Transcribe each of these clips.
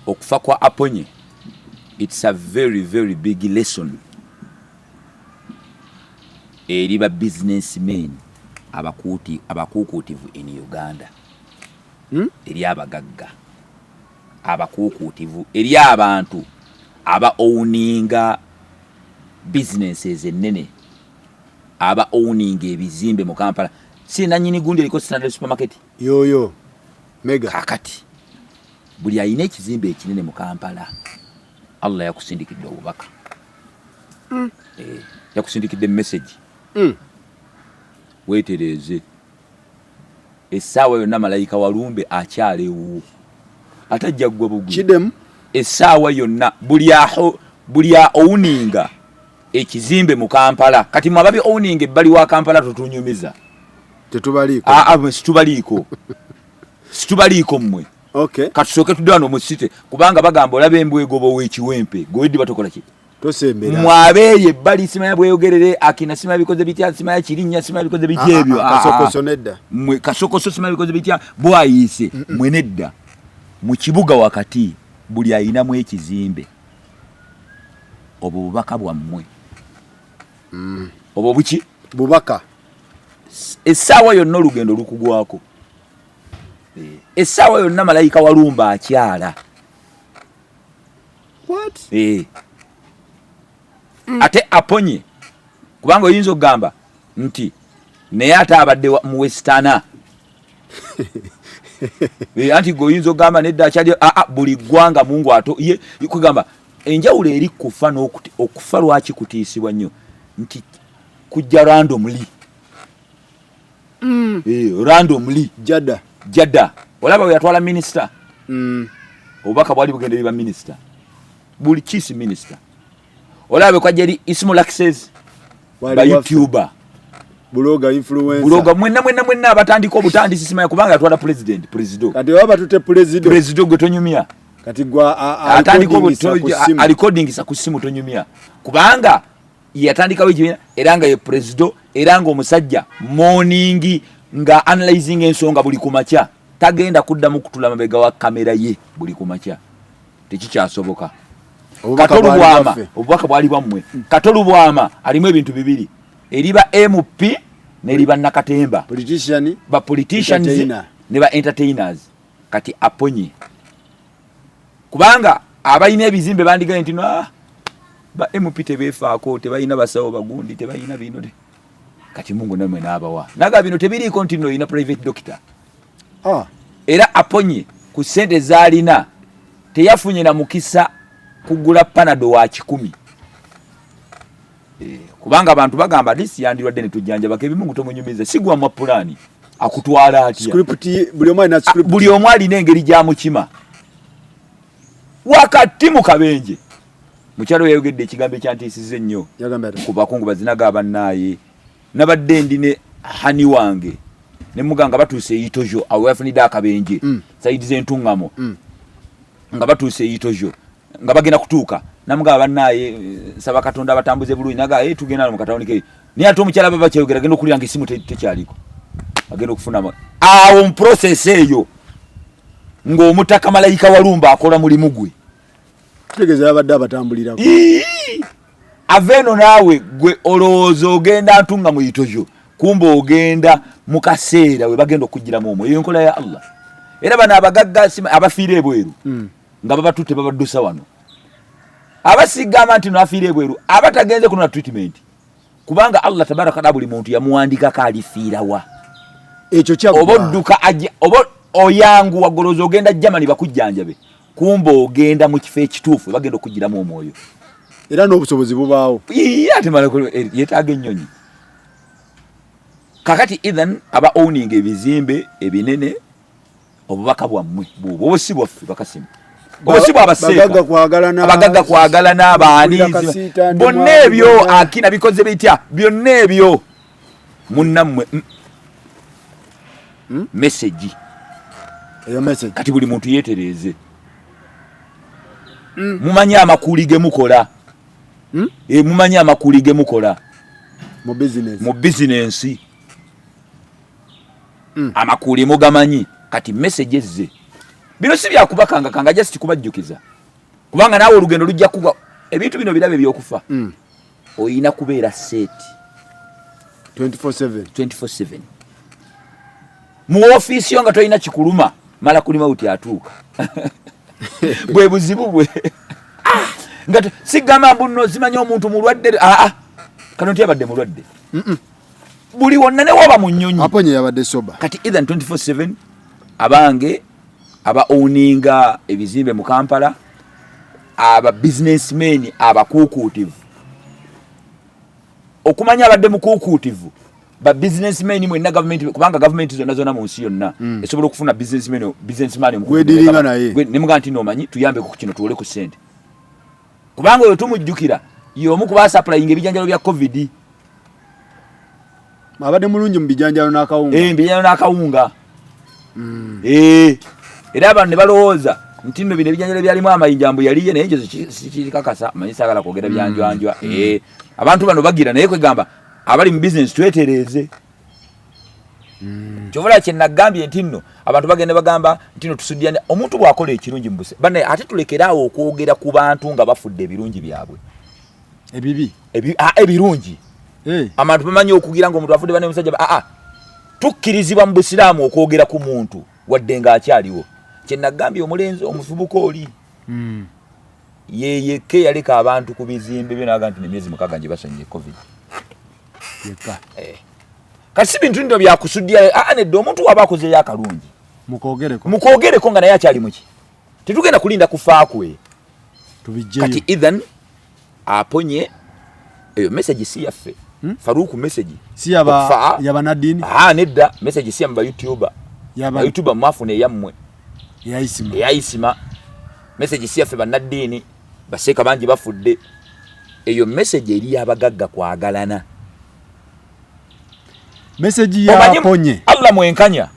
okufa kwa Aponye, it's a very very big lesson eri ba businessmen abakuukutivu in Uganda. Eri abagagga abakuukutivu, eri abantu aba owninga businesses ennene, aba owninga ebizimbe mu Kampala. Si nanyini gundi liko Standard Supermarket yoyo mega kakati buli ayina ekizimbe ekinene mu Kampala. Allah yakusindikidde obubaka. Yakusindikidde message. Weetereze essaawa yonna malayika walumbe akyalewo atajja gwe bugwi kidem. Essaawa yonna buli owninga ekizimbe mu Kampala. Kati mwababi owninga ebbali wa Kampala tutunyumiza. Tetubaliko. Situbaliko mmwe. Okay. Katusooke tudano mu site kubanga bagamba olaba embwegobo w'ekiwempe gweddi batokola ki? Tosembera. Mwabeeye ebbali simanya bweyogerere akina simanya bikoze bitya simanya kirinnya simanya bikoze bitya ebyo. Kasokoso nedda. Mmwe kasokoso simanya bikoze bitya bwayise mmwe nedda. Mu kibuga wakati buli ayinamu ekizimbe. Obwo bubaka bwammwe. Obwo buki? Bubaka. Essaawa yonna olugendo lukugwako. Essaawa yonna malayika walumba akyala. What? Ate Aponye kubanga oyinza okugamba nti naye ate abadde mu Westana. Anti goyinza okugamba nedda akyali buli ggwanga Mungu ato ye kugamba enjawulo eri kufa okufa lwaki kutiisibwa nnyo nti kujja randomly. Randomly jada olaba we yatwala minister. Obubaka bwali bugenderi ba minister buli chief minister. Olaba kwa jeri Ismail Access ba YouTuber bloga influencer bloga mwenna abatandika obutandisi simanya kubanga yatwala president kati waba tute president gwe tonyumya kati gwa atandika recording sa kusimu tonyumya kubanga yatandika wejina eranga ye president eranga omusajja morning nga analyzing ensonga buli kumacha tagenda kuddamu kutula mabega wa kamera ye buli kumacha tekikyasoboka. Obubaka bwali bwammwe. Katolu bwama alimu ebintu bibiri. Eriba MP neriba nakatemba. Politicians ne ba entertainers. Kati Aponye. Kubanga abayina ebizimbe bandiga nti no ba MP tebefaako tebayina basawo bagundi tebayina bino de. Kati Mungu namwe nabawa. Naga bino tebiri continue ina private doctor. Era Aponye ku sente zalina teyafunye na mukisa kugula panado wa 10. Kubanga abantu bagamba disi yandirwadde ne tujjanja bake bimungu tomunyumize sigwa mu plani akutwala ati script buli omwe alina engeri gya mukima wakati mu kabenje mukyalo yayogedde ekigambo ekyantiisize nnyo ku bakungu bazinaga abannaye nabadde ndine hani wange ne muganga batuuse eyitojo awo yafunidde akabenje saidi z'entungamo nga batuuse eyitojo nga bagenda kutuuka namugaba bannaye saba Katonda abatambuze bulungi naga tugenda mu katawunike ni ate omukyala baba kyayogera genda okulya ng'essimu tekyaliko agenda okufuna awo mu process eyo ng'omutaka malayika walumba akola mulimu gwe tegeza abadde abatambulirako aveno naawe gwe olowooza ogenda ntunga mu itojo kumba ogenda mu kaseera we bagenda okugiramu omwo eyo nkola ya Allah. Era bano abagagga abafiira ebweru nga babatutte babaddusa wano abasigama nti nafiira ebweru abatagenze kunona treatment kubanga Allah tabaraka buli muntu yamuwandika kalifiirawa ekyo kya obodduka obo oyangu wagolozo ogenda Germany bakujjanjabe kumba ogenda mu kifo ekituufu bagenda okugiramu omwoyo era n'obusobozi bubaawo ate malako yetaaga ennyonyi kakati ethan aba owning ebizimbe ebinene obubaka bwammwe bwo si bwaffe bakasimu obusibwa abaseeka abagagga kwagalana abaanizi bonna ebyo akina bikoze bitya byonna ebyo munnammwe message eyo message kati buli muntu yeetereze mumanya amakuli ge mukola mumanya amakuli ge mukola mu business amakuli mugamanyi kati messages ze bino si byakubakanga kanga just kubajjukiza kubanga naawe olugendo lujja kuba ebintu bino birabe byokufa oyina kubeera set 24/7 mu office yo nga toyina kikuluma mala kulima uti atuuka bwe buzibu bwe nga sigamba mbuno zimanya omuntu mulwadde kano tiyabadde mulwadde buli wonna ne waba mu nnyonyi aponye yabadde soba kati either 24/7 abange aba owninga ebizimbe mu Kampala aba businessmen abakuukutivu okumanya abadde mukuukutivu ba businessmen mwenna government kubanga government zonna mu nsi yonna esobola okufuna businessman gwediringa naye ne muga nti nomanyi tuyambe ku kino tuwole ku sente kubanga oyo tumujjukira y'omu kuba supplying ebijanjalo bya covid abadde mulungi mu bijanjalo n'akawunga bijanjalo n'akawunga era abantu ne balowooza nti nno bino ebijanjalo byalimu amayinjambo yaliye naye ekyo sikikakasa manyi saagala kwogera byanjwanjwa abantu bano bagira naye kwegamba abali mu business twetereeze kyovula kye nagambye nti nno abantu bagenda bagamba nti nno tusudyane omuntu bw'akola ekirungi mu buse bane ate tulekeraawo okwogera ku bantu nga bafudde ebirungi byabwe ebirungi abantu bamanyi okugira nga omuntu afudde bane musajja tukkirizibwa mu busiraamu okwogera ku muntu wadde ng'akyaliwo kye nagambye omulenzi omuvubuka oli yeyeke yaleka abantu ku bizimbe byo naga nti nemyezi 6 gye basonye covid yeka kati si bintu ndo byakusudya nedde omuntu waba akozeyo akalungi mukwogereko nga naye akyali muki tetugenda kulinda kufa kwe tubijjeyo kati ethan aponye eyo message si yaffe Faruku message si yaba nadini nedda message si yamba YouTuber mwafune yammwe yaisima message si yaffe banadini baseka bangi bafudde eyo message eri abagagga kwagalana message ya ponye Allah mwenkanya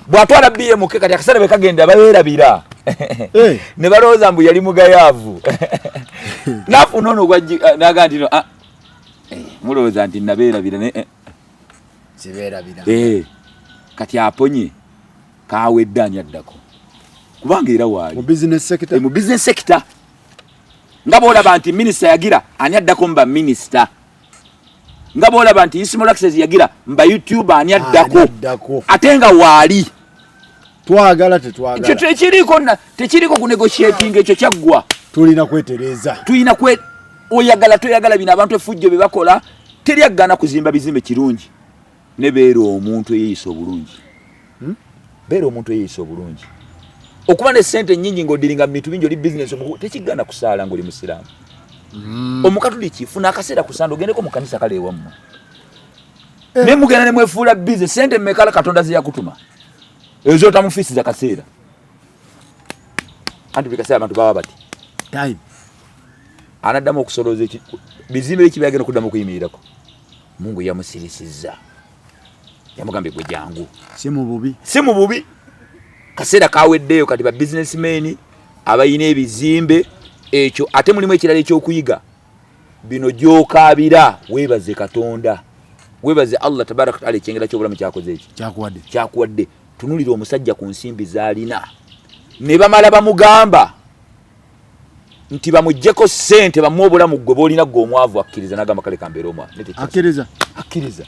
bwatwala BM kati akasana bekagenda baberabira ne balooza mbu yali mugayavu nafu nono nagandino mulooza nti naberabira ne siberabira kati aponye kawedde anyaddako kubanga era waali mu business sector nga boolaba nti minister yagira ani addako mba minister nga boolaba nti Ismail Access yagira mba YouTuber ani addako ate nga waali twagala tekiriko ku negotiating ekyo kyaggwa tulina kwetereza oyagala toyagala bino abantu efujjo bebakola teri aggana kuzimba bizimbe kirungi ne beera omuntu eyeeyisa obulungi beera omuntu eyeeyisa obulungi okuba ne sente nnyingi ng'odiringa mu bintu bingi oli business tekigana kusaala ng'oli musiraamu omukatuliki funa akaseera kusanda ogendeko mu kanisa kale ewammwe ne mugenda ne mwefuula bize sente mmekala katonda ze yakutuma ezo otamufiisiza kaseera anti buli kaseera abantu baba bati time anaddamu okusolooza bizimbe biki byagenda okuddamu okuyimirirako Mungu yamusirisizza yamugambye gwe jangu si mu bubi kaseera kaweddeyo kati ba businessmen abayina ebizimbe ekyo ate mulimu ekirala ekyokuyiga bino gyokabira weebaze katonda weebaze Allah tabaraka taala ekyengera ky'obulamu kyakoze eki kyakuwadde tunulira omusajja ku nsimbi zaalina ne bamala bamugamba nti bamuggyeko ssente bamuwa obulamu gwe boolina gwe omwavu akkiriza n'agamba kale kambeera omwavu akkiriza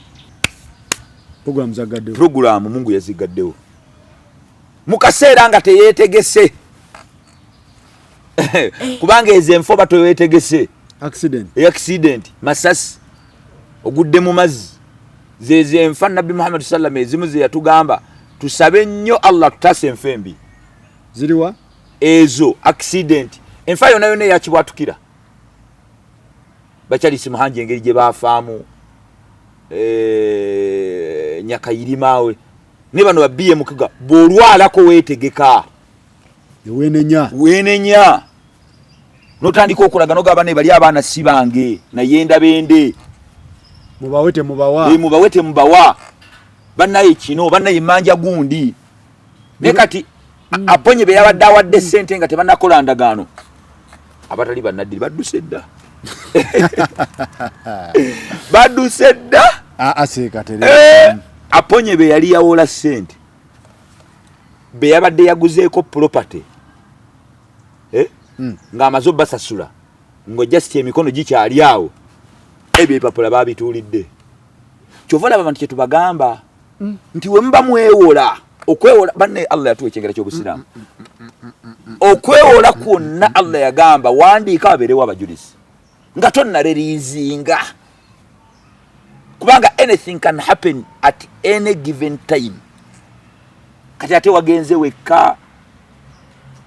programu Mungu yazigaddewo mu kaseera nga teyeetegese kubanga ezo enfo batoyeetegese accident masasi ogudde mu mazzi zezo enfa Nabbi Muhammad sallam ezimu ze yatugamba tusabe nnyo Allah tutase enfa embi ziriwa ezo accident enfa yonna yonna yakibwatukira bakyalisi muhanji engeri gye baafaamu nyakayirimawe ne bano babbiye mukaga bw'olwalako weetegeka weenenya notandika okulaga nogamba ne bali abaana si bange naye ndabende mubawe temubawa bannaye kino bannaye manja gundi ne kati aponye be yabadde awadde ssente nga tebanakola ndagaano abatali bannaddiri badduse dda badduse dda aseekatere aponye be yali yawola ssente be yabadde yaguzeeko property ng'amaze obbasasula ng'ojjasiti emikono gikyali awo ebyo ebipapula baabituulidde kyova olaba abantu kye tubagamba nti we muba mwewola okwewola banne Allah yatuwa ekyengera ky'obusiraamu okwewola kwonna Allah yagamba wandiika babeerewo abajulizi nga tonnaleriizinga kubanga anything can happen at any given time kati ate wagenze wekka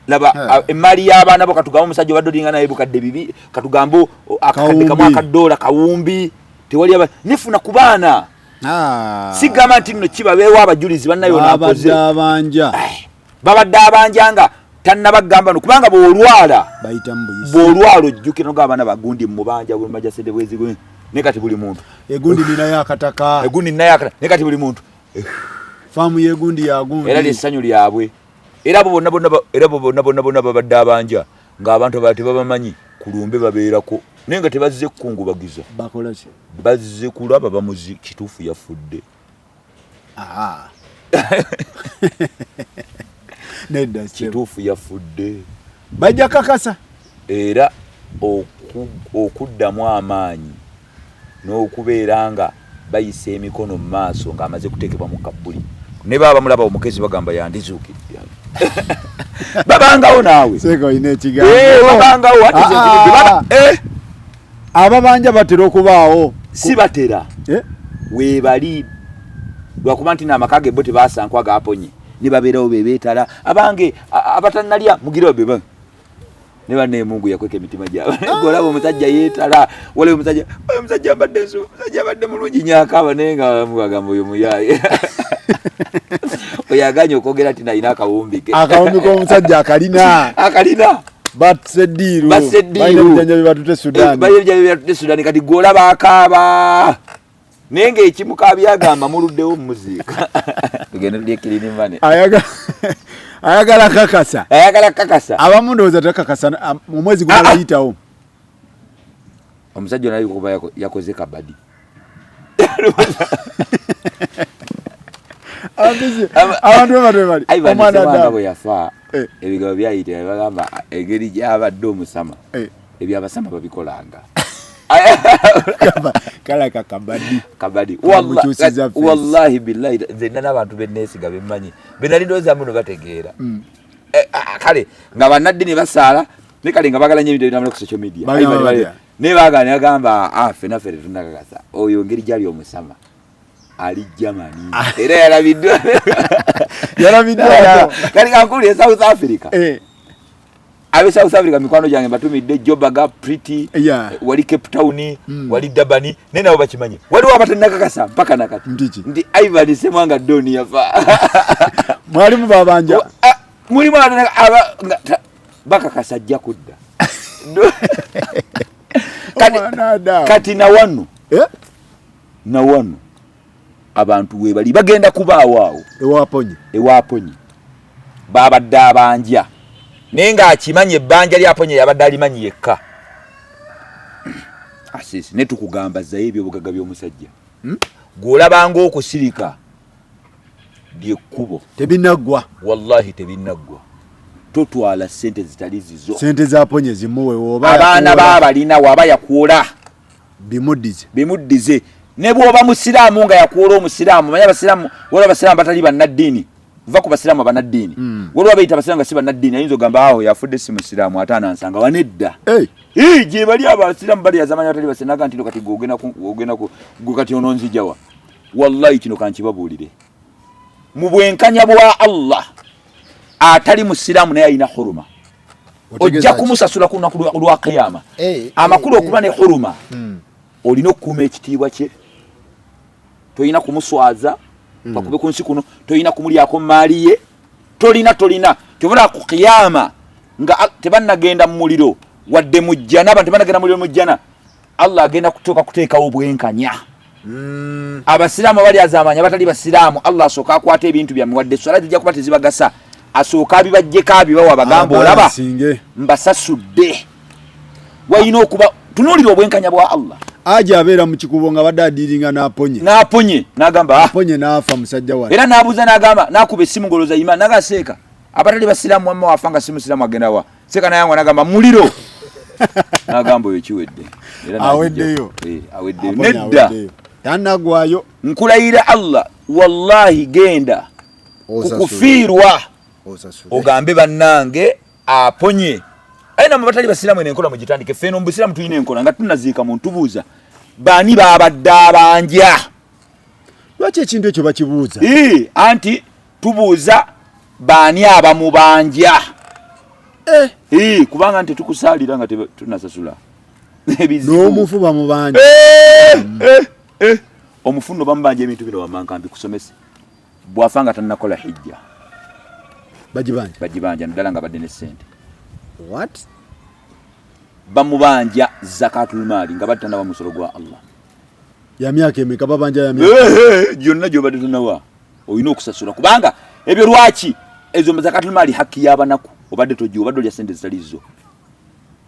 laba emali y'abaana bo katugamba omusajja obadde olinga naye bukadde bibi katugamba akakadde kamu akadoola kawumbi tewali nifuna ku baana sigamba nti nno kibabeewo abajulizi bannayo nakoze babadde abanja nga tannabagamba no kubanga bw'olwala bw'olwala ojjukira noga abaana bagundi mubanja bwemajasede bwezi ne kati buli muntu egundi ninayo akataka ne kati buli muntu faamu yegundi yagundi era lyessanyu lyabwe era abo bonna babadde abanja ng'abantu abala tebabamanyi kulumbe babeerako naye nga tebazze kukungubagiza bakola ki bazze kulaba bamuzi kituufu yafudde nedda kituufu yafudde bajja kakasa era okuddamu amaanyi n'okubeera nga bayisa emikono mu maaso ng'amaze kuteekebwa mu kabbuli ne baba bamulaba omukezi bagamba yandizuukidde babangawo naawe seeka olina ekigambo babangawo ababanja batera okubaawo si batera weebali lwakuba nti n'amaka ge bo tebasankwa gaaponye ne babeerawo bebeetala abange abatannalya mugira beba ne banne Mungu yakweka emitima gyabwe golaba omusajja yeetala wale omusajja abadde omusajja abadde mulungi nyaakaba naye nga mugagamba oyo muyaye oyaganya okwogera ati nalina akawumbi k'omusajja akalina baseddiiru bayinabijanja byebatute Sudan kati golaba akaaba naye ng'ekimukaabya agamba muluddewo mumuziika tugende tulyekirini mane ayagala kakasa abamu ndowooza takakasa omwezi gwayitawo omusajja naye kuba yakoze kabadi abantu omwana bwe yafa ebigabo byayita bagamba engeri gyabadde omusama ebyabasama babikolanga kalaka kabadi wallahi billahi zenna n'abantu benneesiga bemmanyi benali ndowooza muno bategeera kale nga bannaddini basaala ne kale nga bagala nnyo ebintu ebitambula ku social media naye baagana yagamba ffenna ffe tetunnakakasa oyo ngeri gyali omusama ali Germany era yalabiddwa kali kankulire South Africa abe South Africa mikwano gyange batumidde Jobaga Pretty wali Cape Town wali Durban ne nabo bakimanyi waliwo abatannakakasa mpaka nakati ndi Ivan Semwanga Doni yafa mwalimu babanja mulimu bakakasa ajja kudda kati na wano abantu webali bagenda kubaawo awo ewaponye babadde abanja naye ng'akimanye ebbanja lyaponye yabadde alimanyi yekka asisi ne tukugamba zayo ebyobugagga by'omusajja gw'olabanga okusirika lyekkubo tebinaggwa wallahi tebinaggwa totwala ssente zitali zizo ssente zaponye zimuwe oba abaana baabalina waba yakwola bimuddize ne bw'oba musiraamu nga yakwola omusiraamu manya abasiraamu waliwo abasiraamu batali bannaddiini va ku basiraamu abannaddiini waliwo bayita abasiraamu nga si bannaddiini ayinza ogamba awo yafudde si musiraamu ate anansanga wanedda gye bali abasiraamu bali yazamanya batali basenaga nti kati gwe kati ononzijawa wallahi kino kankibabuulire mu bwenkanya bwa Allah atali musiraamu naye alina huruma ojja kumusasula ku lunaku lwa qiyama amakulu okuba ne huruma olina okukuuma ekitiibwa kye toyina kumuswaza bakube ku nsi kuno toyina kumulyako maali ye tolina kyobula ku qiyama nga tebannagenda mu muliro wadde mujjana abantu tebannagenda muliro mujjana Allah agenda kutuuka kuteekawo obwenkanya abasiraamu bali azamanya batali basiraamu Allah asooka akwata ebintu byammwe wadde swala zijja kuba tezibagasa asooka abibajjeko abibawa bagamba olaba mbasasudde walina okuba tunuulira obwenkanya bwa Allah aja abeera mu kikubo nga badde adiiringa n'aponye n'agamba aponye n'afa musajja wali era n'abuuza n'agamba n'akuba essimu ngoloza imani n'agaseeka abatali basiraamu wamma wafa nga si musiraamu agenda wa seeka nayangwa n'agamba muliro n'agamba oyo kiwedde aweddeyo nedda tannagwayo nkulayira Allah wallahi genda kukufiirwa ogambe bannange aponye aina mabatali basiraamu enkola mugitandike feno mu busiraamu tuyina enkola nga tunaziika mu ntubuuza bani babadde abanja lwaki ekintu ekyo bakibuuza anti tubuuza bani abamubanja kubanga nti tukusaalira nga tunasasula n'omufu bamubanja omufu nno bamubanja ebintu bino wamanka mbikusomese bwafa nga tannakola hijja bagibanja naddala nga badde ne ssente bamubanja zakatul maali nga badde tannawa musolo gwa Allah ya myaka emeka babanja ya gyonna gyobadde tannawa olina okusasula kubanga ebyo lwaki ezo zakatul maali haki y'abanaku obadde toji obadde olya ssente zitali zo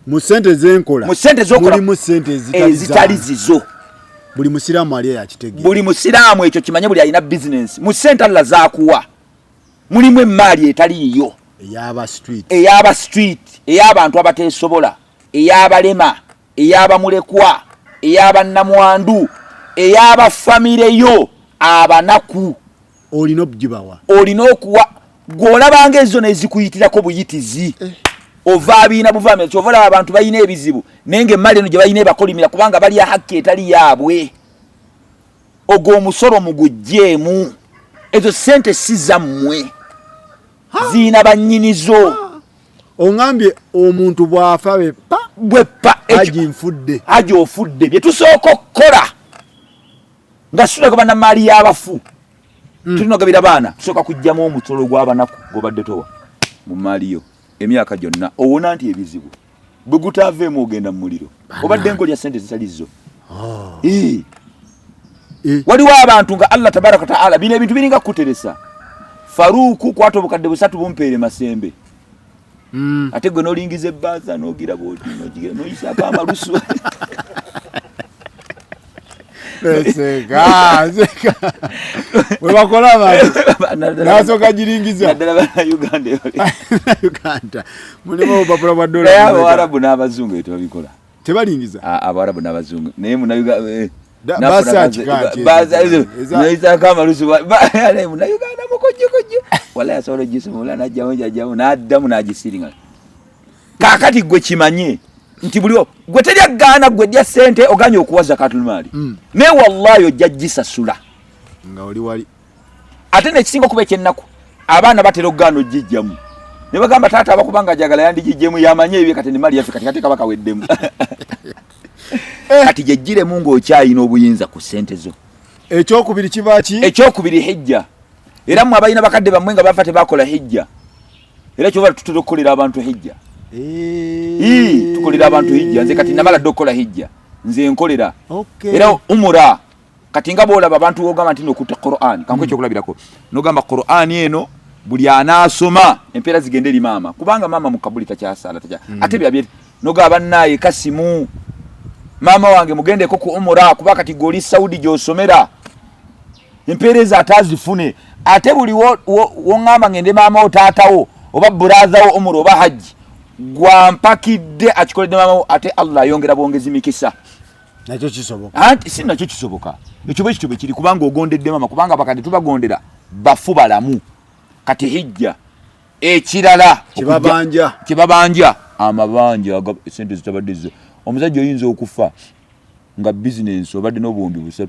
mu ssente z'enkola mu ssente z'okola mulimu ssente ezitali zizo buli musiraamu ali yakitegeera buli musiraamu ekyo kimanye buli alina bizinensi mu ssente Allah zaakuwa mulimu emmaali etaliiyo ey'aba street ey'abantu abateesobola ey'abalema ey'abamulekwa ey'abannamwandu ey'abafamireyo abanaku olina okugibawa olina okuwa gw'olabanga ezo nezikuyitirako buyitizi ova abiina buvaame ekyo ovalaba abantu balina ebizibu naye nga emmali eno gye balina ebakolimira kubanga balya hakki etali yaabwe ogwo omusolo mugugjeemu ezo ssente si zammwe ziina bannyinizo oŋambye omuntu bw'afa bweppa aji ofudde bye tusooka okukola nga situlagaba na maali y'abafu tulinagabira baana tusooka kujjamu omusolo gw'abanaku gw'obadde towa mu maali yo emyaka gyonna owona nti ebizibu bwe gutaaveemu ogenda mu muliro obadde ngolya ssente zitalizo waliwo abantu nga Allah tabaraka wa taala bino ebintu biringa kuteresa Faruku kwata obukadde 3 bumpeere masembe ate gwe n'olingiza ebbaaza n'ogira bwoti n'oyisaako amalusu we bakola abantu nasooka giringiza naddala bannayuganda Uganda mulimu obupapula bwa dola Abawarabu n'Abazungu ebyo tebabikola tebalingiza Abawarabu n'Abazungu naye munayuganda nayisaako amalusu munayuganda mukojjekojje wala yasobola ogisumula najjamu n'addamu n'agisiringa kaakati gwe kimanye nti buliwo gwe teryagaana gwe ddya ssente oganye okuwa zakatul maali naye wallahi ojja gisasula nga oli wali ate nekisinga okuba ekyennaku abaana batera okugaana ogijjamu ne bagamba taata abakubanga ajagala yandigijjemu yamanye ebye kati ne maali yaffe kati kaba kaweddemu kati gyegiremu ng'okyayina obuyinza ku ssente zo ekyokubiri kiba ki ekyokubiri hijja era mmwe abalina bakadde bammwe nga bafa tebakola hijja era kyova tutera okukolera abantu hijja tukolera abantu hijja nze kati namala dde okukola hijja nze nkolera era umura kati nga bwolaba abantu bogamba nti nokutta Qur'an kanku ekyokulabirako nogamba Qur'an eno buli anaasoma empeera zigende eri maama kubanga maama mu kabuli takyasala ate byabye nogaba naye Kasimu maama wange mugendeko ku umura kuba kati goli Saudi gyosomera empeereza atazifune ate buli wongamba ngende maama otaatawo oba brother umura oba haji gwampakidde akikoledde maama ate Allah ayongera bwongezi mikisa nakyo kisoboka anti si nakyo kisoboka ekyo bwe kityo kiri kubanga ogondedde maama kubanga bakadde tubagondera bafu balamu kati hijja ekirala kibabanja amabanja sente zitabadde zo omusajja oyinza okufa nga business obadde n'obuwumbi 3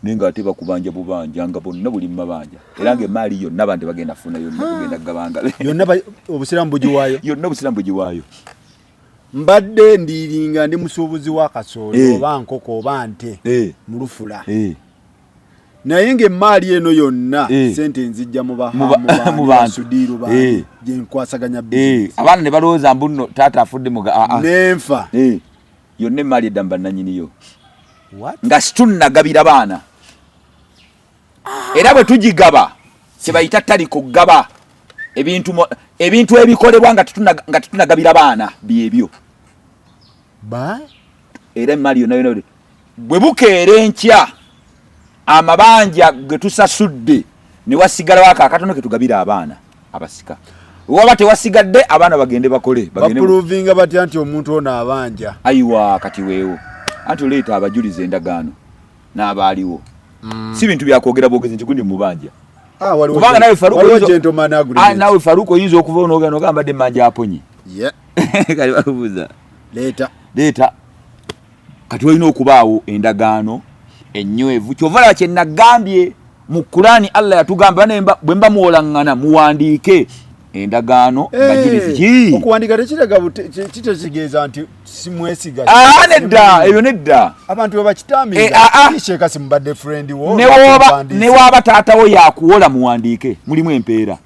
ninga ate bakubanja bubanja nga bonna buli mabanja era nga emaali yonna abantu bagenda funa yonna kugenda gabanga yonna obusiramu bugiwaayo yonna obusiramu bugiwaayo mbadde ndiringa ndi musuubuzi wa kasooli oba nkoko oba nte mu lufula naye ng'emaali eno yonna sente nzijja mu basudiiru bange gye nkwasaganya bizinesi abaana ne balowooza mbuno taata afudde muga nenfa yonna emaali edda mbannanyiniyo nga situnnagabira baana era bwe tugigaba kyebayita tali kugaba ebintu ebikolebwa nga tetunagabira baana byebyo era emaali yonna bwe bukeera enkya amabanja ge tusasudde ne wasigalawo akatono ke tugabira abaana abasika waba tewasigadde abaana bagende bakole baprovinga batya nti omuntu ono abanja ayiwa kati weewo anti oleeta abajuliza endagaano n'abaaliwo si bintu byakwogera bwogezi nti gundi mubanja kubanga nawe Faruko oyinza okuva onogano ogambadde manja aponye kali bakubuuza leeta kati olina okubaawo endagaano ennywevu kyovala kye nagambye mu Kurani Allah yatugamba bwe mba muwolaŋŋana muwandiike endagaano bajulizi okuwandiika tekitegeeza nti simwesiga nedda ebyo nedda abantu babakitambi Sheik Qasim badde friend wo ne waba taatawo yakuwola muwandiike mulimu empeera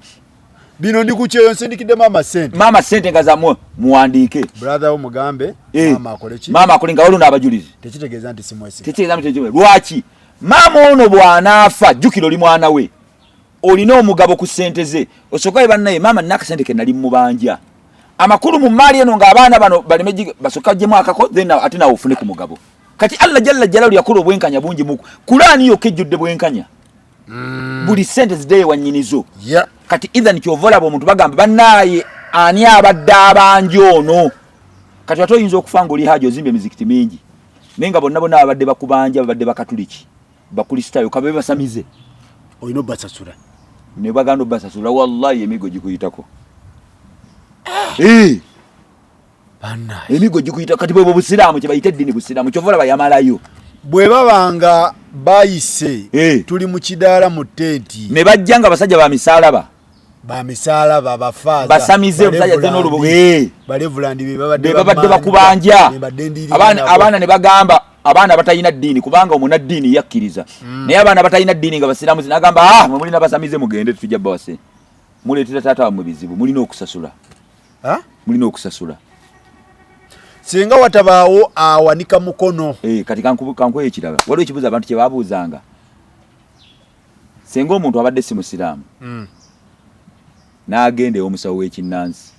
bino ndi kucheyo nsindikidde mama sente nga zamwe muwandiike brother wo mugambe mama akole nga oluna abajulizi tekitegeeza nti simwesiga tekitegeeza nti lwaki mama ono bw'anaafa jjukira oli mwana we olina omugabo ku ssente ze osooka bannaye mama nakasente ke nali mubanja amakulu mu maali eno ng'abaana bano baleme basooka gyemu akako then ate nawe ofune ku mugabo kati Allah jalla jalaalu yakola obwenkanya bungi muku Kurani yo kejjudde bwenkanya buli ssente ziddeyo wannyinizo kati idhan kyovola omuntu bagamba bannaye ani abadde abanja ono kati ate oyinza okufa ng'oli haaji ozimba emizikiti mingi naye nga bonna abadde bakubanja babadde bakatuliki bakulisitayo kabe basamize oyina obbasasula ne baganda obbasasula wallahi emigo gikuyitako emigo gikuyitako kati bwe busiraamu kye bayita eddiini busiraamu kyovola bayamalayo bwe babanga bayise tuli mu kidaala mu tenti ne bajja nga basajja ba misaalaba bafaaza basamize omusajja ze n'olubugo balevulandi babadde bakubanja abaana ne bagamba abaana batalina ddiini kubanga omuna ddiini yakkiriza naye abaana batalina ddiini nga basiraamu zinagamba mwe mulina basamize mugende tujja bawase muleetera taata wammwe bizibu mulina okusasula singa watabaawo awanika mukono kati kankuwa ekirala waliwo ekibuuzo abantu kye babuuzanga singa omuntu abadde si musiraamu n'agenda ew'omusawo w'ekinnansi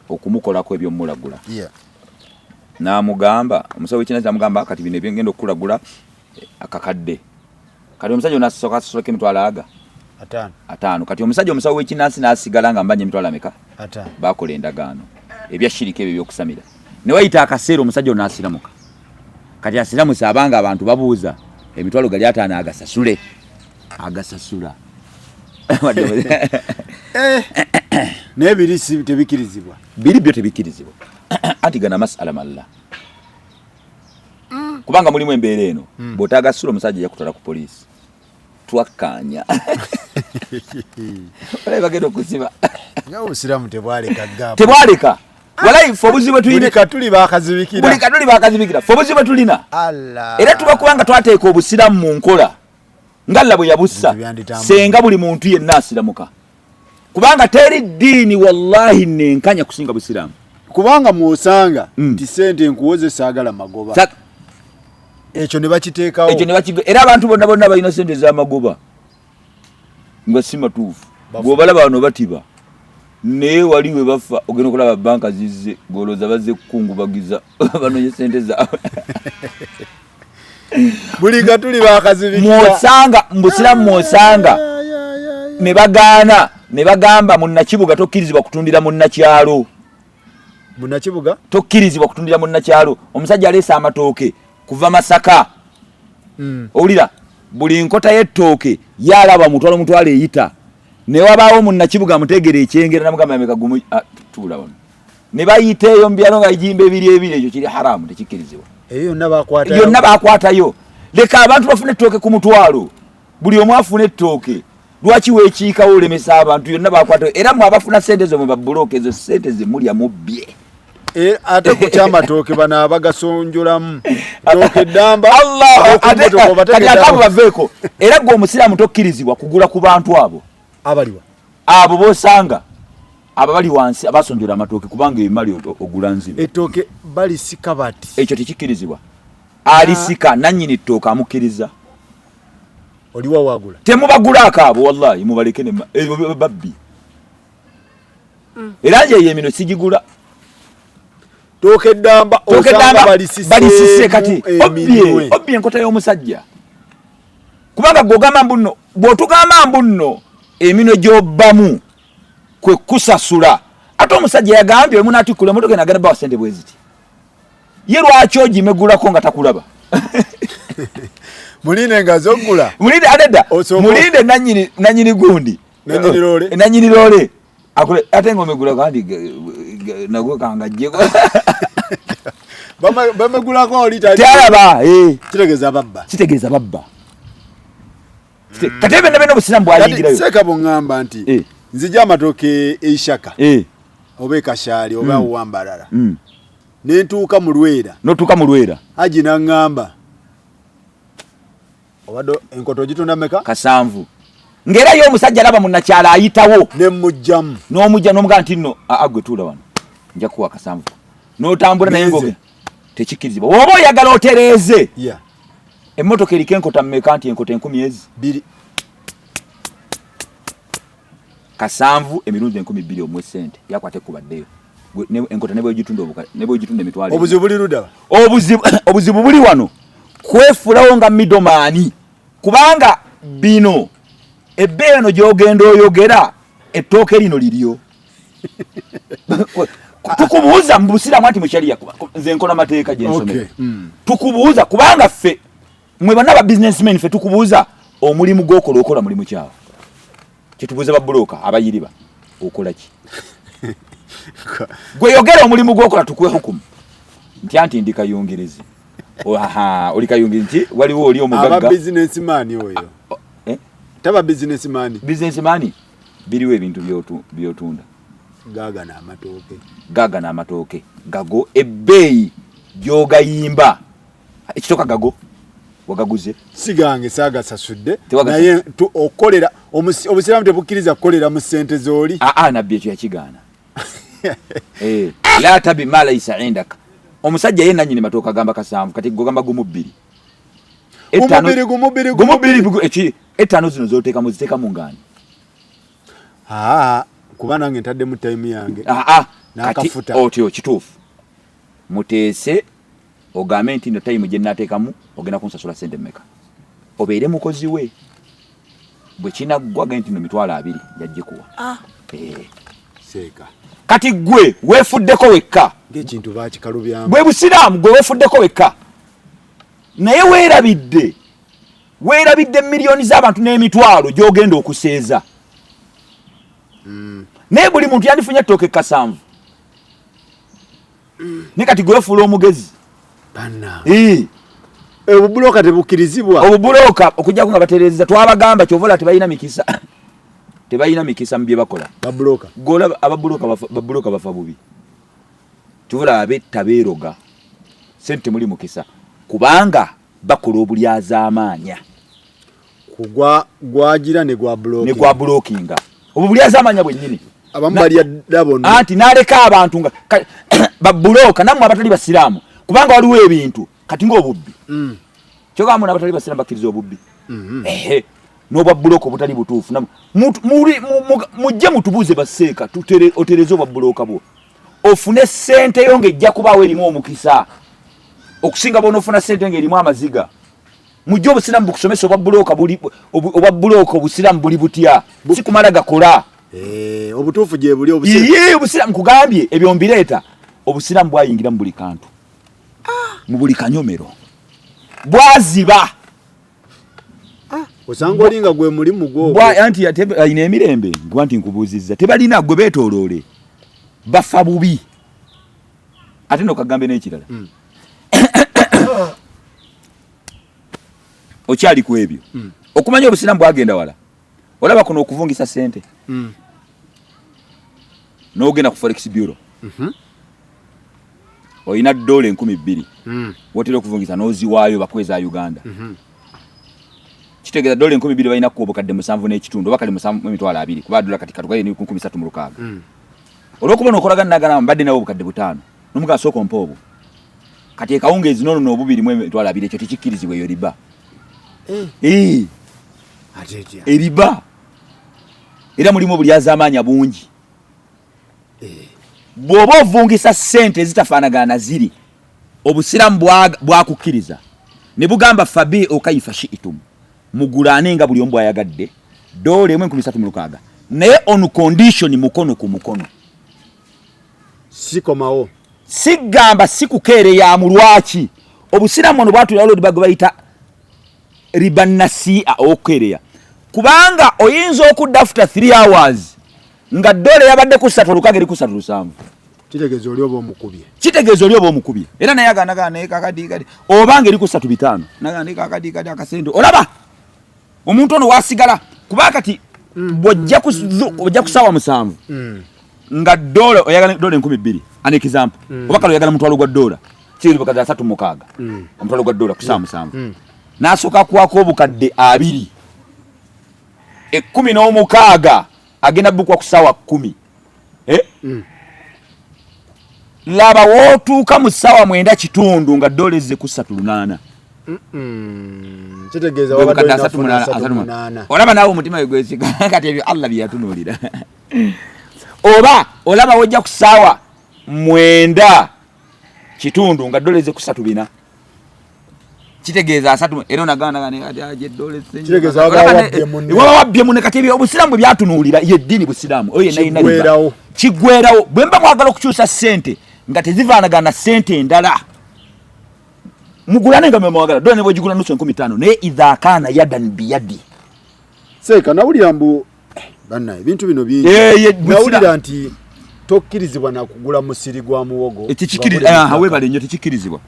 okumukolako ebyomulagula n'amugamba omusawo w'ekinnansi n'amugamba kati bino ebyengenda okukulagula akakadde kati omusajja onasooka asosoleko emitwalo aga 5 kati omusajja omusawo w'ekinnansi n'asigala nga mbanja emitwalo ameka bakola endagaano ebya shirika ebyo ebyokusamira ne wayita akaseera omusajja ono n'asiramuka kati asiramusa abanga abantu babuuza emitwalo gali 5 agasasula naye biri tebikirizibwa biri byo tebikirizibwa anti gana masala malla kubanga mulimu embeera eno bw'otaagasula omusajja yakutwala ku poliisi twakkanya walayi bagenda okusiba nga obusiraamu tebwaleka walayi fe obuzibu tulina buli katuli bakazibikira fe obuzibu tulina era tuba kubanga twateeka obusiraamu mu nkola nga Allah bwe yabussa senga buli muntu yenna asiramuka kubanga teri ddiini wallahi nenkanya kusinga busiraamu kubanga mwosanga nti sente nkuwoze saagala magoba ekyo ne bakiteekawo era abantu bonna balina sente z'amagoba nga si matuufu bw'obalaba bano batiba naye wali we bafa ogenda okulaba banka zizze golooza bazze kukungubagiza banonye sente zaabwe buli katuli bakazibikira mwosanga mbusiramu mwosanga ne bagamba munnakibuga tokkirizibwa kutundira munnakyalo tokkirizibwa kutundira munnakyalo omusajja aleesa amatooke kuva Masaka owulira buli nkota y'ettooke yalaba mutwalo eyita ne wabaawo munnakibuga amutegera ekyengera namugamba ameka gumu tuula wano ne bayita eyo mu byalo nga ejimba ebiri ekyo kiri haramu tekikkirizibwa yonna bakwatayo leka abantu bafune ettooke ku mutwalo buli omu afune ettooke lwaki weekiikawo olemesa abantu yonna bakwatayo era mwe abafuna sente zo mwe babulooka ezo sente ze mulya mubbye ate ku kyamatooke bano abagasonjolamu tooke ddamba kati akabo baveeko era gwe omusiraamu tokkirizibwa kugula ku bantu abo abo bosanga abo bali wansi abasonjola amatooke kubanga ebimali ogula nzima ettooke balisika bati ekyo tekikkirizibwa alisika nannyini ttooke amukkiriza oliwa wagula temubagulako abo wallahi mubaleke babbi era nje yemino sigigula toke damba osanga balisise kati obye enkota y'omusajja kubanga gogamba mbuno bwotugamba mbuno emino gyobbamu kwe kusasula ate omusajja yagambye emu natikula emotoka enagenda bawa sente bweziti ye lwaki ogimegulako nga takulaba mulinde nga zogula mulinde adeda mulinde nanyini gundi nanyini lole akule ate ngomegula kandi nagwe kanga jeko bamegulako olita tyalaba kitegeza babba katebe nabeno busiramu bwayingirayo seka bongamba nti nzija amatoke eishaka oba ekashali oba uwambalala nentuuka mu Lwera notuuka mu Lwera haji nangamba obadde enkoto gitunda meka 7 ngera yo omusajja alaba munnakyala ayitawo nemujjamu n'omujja n'omugaa nti nno agwe tuula wano nja kuwa 7 n'otambula naye ngoge tekikkirizibwa oba oyagala otereeze emmotoka eriko enkota mmeka nti enkota 10,000 2 7 emirundi 2,000 omwe sente yakwate kubaddeyo enkota nebo gitunda emitwalo obuzibu buli luda obuzibu buli wano kwefulawo nga middleman kubanga bino ebbeeno gyogenda oyogera ettooke lino liryo tukubuuza mu busiramu anti mukyaliya nze nkola mateeka gyensomera tukubuuza kubanga ffe mwe bana ba businessmen ffe tukubuuza omulimu gw'okola okola mulimu kyawo kyetubuuza babbulooka abayiriba okola ki gwe yogera omulimu gw'okola tukwe hukumu nti anti ndi kayungirizi oli kayungirizi nti waliwo oli omugagga aba businessman oyo taba businessman biriwo ebintu byotunda gaga n'amatooke gago ebbeeyi gyogayimba ekitoka gago wagaguze sigange sagasasudde naye okolera obusiramu tebukkiriza kukolera mu ssente z'oli nabbi ekyo yakigaana la tabi ma laysa indaka omusajja ye nanyini matooka gamba 7 kati gogamba gumu 2 gumubiri 5 zino zoteeka muziteeka mu ngani kuba nange ntadde mu time yange nakafuta otyo kituufu muteese ogambe nti no time gye nnateekamu ogenda kunsasula sente mmeka obeere mukozi we bwe kinaggwa genti no 20,000 yajjekuwa seeka kati gwe weefuddeko wekka ng'ekintu bakikalubyamu bwe busiraamu gwe weefuddeko wekka naye weerabidde miliyoni z'abantu n'emitwalo gy'ogenda okuseeza naye buli muntu yandifunye ettooke 7 ne kati gwe weefuula omugezi obubulooka tebukkirizibwa obubulooka okujjako nga batereezeza twabagamba kyovola tebalina mikisa mu bye bakola golaba ababulooka bafa bubi kyovola abetta beeroga sente muli mukisa kubanga bakola obulyazaamaanya gwagira ne gwa bulookinga obwo bulyazaamaanya bwennyini abamu balya ddabo anti n'aleka abantu nga babulooka nammwe abatali basiraamu kubanga waliwo ebintu kati ng'obubbi kyogamu n'abatali basiraamu bakkiriza obubbi n'obwa bulooka obutali butuufu mujje mutubuuze baseeka otereze obwa bulooka bwo ofune ssente yo ng'ejja kubaawo erimu omukisa okusinga bw'onoofuna ssente ng'erimu amaziga mujje obusiraamu bukusomesa obwa bulooka obusiraamu buli butya si kumala gakola obutuufu gye buli obusiraamu kugambye ebyo mbireeta obusiraamu bwayingira mu buli kantu mu buli kanyomero bwaziba osanga olinga gwe mulimu gwo anti alina emirembe gwa nti nkubuuzizza tebalina gwe beetooloole bafa bubi ate nokagambe n'ekirala okyali ku ebyo okumanya obusiraamu bwagenda wala olaba kuno okuvungisa ssente n'ogenda ku forex bureau oyina $2 2,000 wotera okuvungisa n'oziwaayo bakweza Uganda kitegeeza $2 2,000 balina kuba obukadde 7 n'ekitundu oba kale 7,200 kuba dola kati katugaye ni 13,600 olwokuba n'okolagana nagana mbadde nawo obukadde 5 n'omugaa sooka ompa obwo kati ekawungeezi n'ono n'obubiri 1,200 ekyo tekikkirizibwa eyo riba eriba era mulimu obulyazaamaanya bungi bw'oba ovungisa ssente ezitafaanagana ziri obusiramu bwakukkiriza ne bugamba fabi okaifa shi'tum mugulane nga buli omu bw'ayagadde doole 136 naye on condition mukono ku mukono sikomawo sigamba sikukeereya mu lwaki obusiramu ono bwatulira lodi bagbayita riba nasi'a okukeereya kubanga oyinza okudda after 3 hours nga doole yabadde ku 3 olukage eri ku 3 kitegeeza oli oba omukubye era naye aganaga kakadikadi obanga eri ku 3 nagana kakadikadi akasente olaba omuntu ono wasigala kuba kati bwojja kusawa 7 nga doole oyagala doole 12 an example obakalo oyagala mutwalo gwa doole kiri bukadde 36 omutwalo gwa doole kusawa 7 nasoka kwako obukadde 2 16 agenda bukwa kusawa 10 laba wotuuka mu ssaawa 9 nga doole ze ku 38 kitegeeza wabadde 38 olaba naawe omutima gwesika kati ebyo Allah byatunuulira oba olaba wojja ku ssaawa 9 nga doole ze ku 34 kitegeeza 3 era nagana aje doole kitegeeza wabbye munne kati ebyo obusiraamu byatunuulira ye ddiini busiraamu oyo yenayina kigwerawo bwe mba mwagala okukyusa ssente nga tezivaanagana ssente endala mugulane nga mwagala doole ne bwegigula nusu 15 naye idha kana yadan biyadi seeka nawulira mbu banna ebintu bino bingi nawulira nti tokkirizibwa nakugula musiri gwa muwogo webale nnyo tekikirizibwa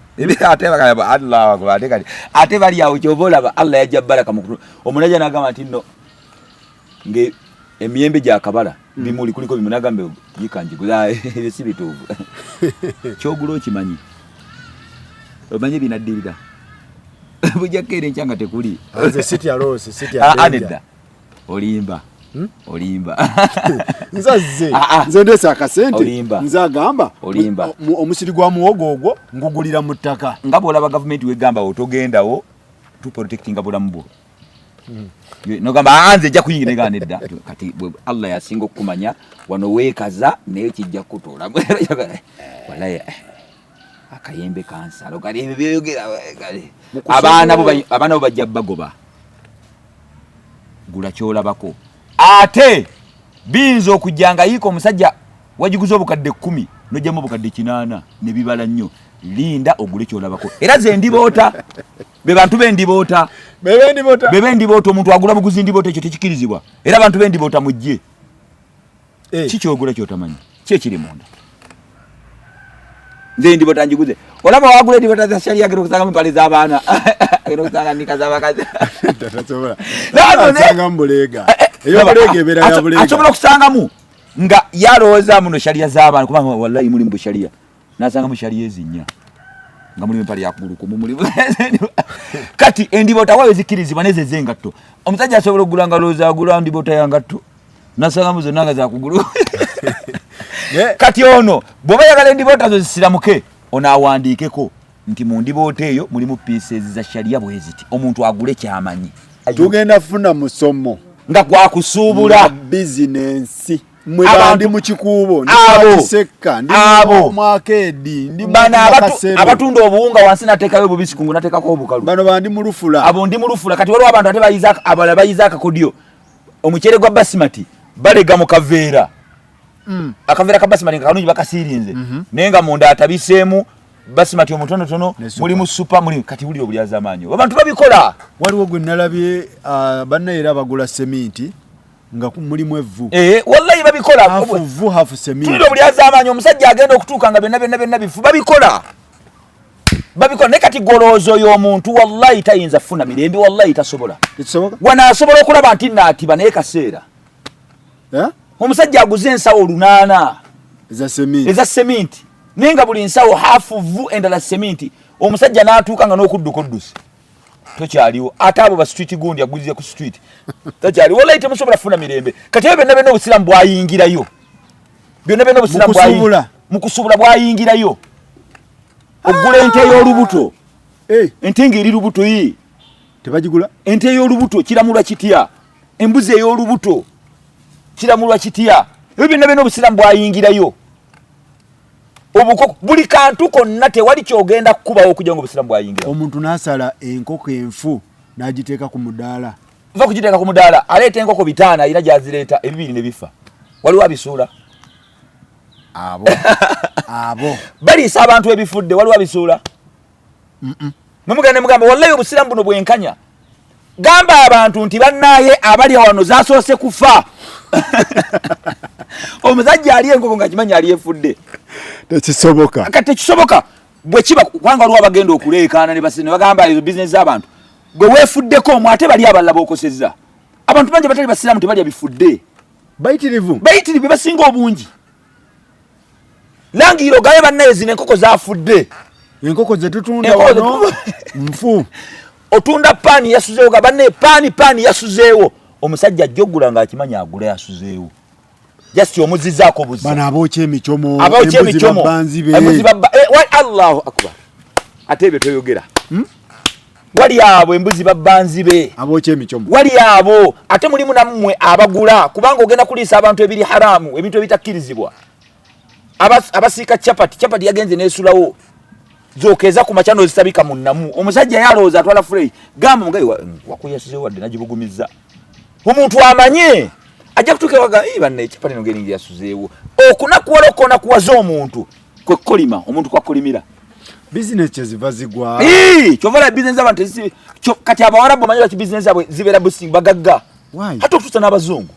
ate bali awo kyoba olaba Allah yajja baraka mukulu omunaja nagamba nti nno nge emiyembe gya kabala bimuli kuliko bimunagambe yikanjigula si bituuvu kyogula okimanyi omanyi binaddirira bujakere nkyanga tekuli anedda olimba nze ndesa akasente nze agamba omusiri gwa muwogo ogwo ngugulira mu ttaka nga bwolaba gavumenti wegamba otogendawo to protectinga bulamu bwo nogamba anze ejja kuyingira neganedda kati Allah yasinga okukumanya wano weekaza naye kijja kutuula walaye akayembe kansalo kali ebyo byogera abaana bo bajja bagoba gula kyolabako ate binza okujjanga yiko omusajja wajiguza obukadde 10 nojjamu obukadde 8 ne bibala nnyo linda ogule kyolabako era ze ndiboota be bantu bendiboota bebendiboota omuntu agula buguzi ndiboota ekyo tekikirizibwa era abantu bendiboota mujje kikyogula kyotamanyi kyekiri munda nze ndiboota njiguze olaba wagula ndiboota za sharia agenda okusanga mpale z'abaana agenda okusanga nika z'abakazi asobola okusangamu nga yalowooza muno sharia z'abaana kubanga wallahi mulimu bu sharia nasanga mu sharia ezinnya nga mulimu mpale yakuguluku mulimu kati endiboota wayo zikirizibwa nezeze engatto omusajja asobola okugula nga lowooza agula ndiboota ya ngatto nasanga mu zonna nga zakugulu kati ono bw'oba yagala endiboota zo zisiramuke onaawandiikeko nti mu ndiboota eyo mulimu pieces za sharia bweziti omuntu agule kyamanyi tugenda funa musomo nga gwakusuubula bizinensi mwe bandi mu kikuubo ndiseka ndi mwakedi ndi abatunda obuwunga wansi nateekayo bubisi kungu nateekako obukalu bano bandi mu lufula abo ndi mu lufula kati waliwo abantu ate bayizaaka abalala bayizaaka kodyo omuceere gwa basimati balega mu kaveera akaveera ka basimati nga kanungi bakasiirinze naye nga munda atabiseemu basimati omutonotono mulimu supa mulimu kati wulira obulyaza amaanyi abantu babikola waliwo gwe nalabye banna era bagula seminti nga mulimu evvu wallahi babikola hafu seminti tulira obulyaza amaanyi omusajja agenda okutuuka nga byonna bifu babikola naye kati goloozo y'omuntu wallahi tayinza funa mirembe wallahi tasobola wanaasobola okulaba nti naatiba naye kaseera omusajja aguze ensawo 8 eza seminti naye nga buli nsawo hafu vu endala seminti omusajja n'atuuka nga n'okudduka oddusi tokyaliwo ate abo ba street gundi aguzize ku street tokyaliwo wallahi temusobola funa mirembe kati ebyo byonna obusiraamu bwayingirayo byonna obusiraamu mukusuubula bwayingirayo ogula ente y'olubuto ente ng'eri lubuto yi tebagigula ente y'olubuto kiramulwa kitya embuzi ey'olubuto kiramulwa kitya ebyo byonna obusiraamu bwayingirayo obukoko buli kantu konna tewali kyogenda kukubawo okujja ngo obusiramu bwayingira. Omuntu nasala enkoko enfu n'agiteeka ku mudaala. Va kugiteeka ku mudaala aleeta enkoko bitaana ira gyazireeta ebibiri ne bifa. Waliwo abisuula? Abo baliisa abantu ebifudde waliwo abisuula? Mugamba wallahi obusiramu buno bwenkanya. Gamba abantu nti bannaye abali wano zasoose kufa. Omusajja ali enkoko nga kimanya ali efudde. Tekisoboka. Kati kisoboka bwe kiba kwanga waliwo abagenda okuleekaana ne basene bagamba ezo business z'abantu. Gwe weefuddeko omwo ate bali abalala b'okosezza. Abantu bangi batali basiramu tebalya bifudde. Bayitirivu basinga obungi. Langiro gaye bannaye zino enkoko zafudde. Enkoko ze tutunda wano nfu. Otunda pani yasuzeewo gabanne pani yasuzeewo. Omusajja ajjogula nga akimanya agula yasuzeewo. Just omuzizaako buzi. Bana abooche emichomo. Embuzi babba. Allahu akbar. Ate ebyo toyogera. Wali abo embuzi babbanzibe. Abooche emichomo. Wali abo ate mulimu nammwe abagula kubanga ogenda kuliisa abantu ebiri haramu ebintu ebitakkirizibwa. Abasiika chapati yagenze nesulawo. Zokeza ku machano zisabika munnamu. Omusajja yalooza atwala frey. Gamba mugayi wakuyasize wadde nagibugumiza. Omuntu amanye ajja kutuke waga banne chapati ngeni yasuzeewo. Okunakuwala okona kuwaza omuntu kwe kolima omuntu kwa kolimira. Business cheziva zigwa. Chovala business abantu kati abawarabu manyi ki business abwe zibera busi bagagga. Why? Hata tuta n'abazungu.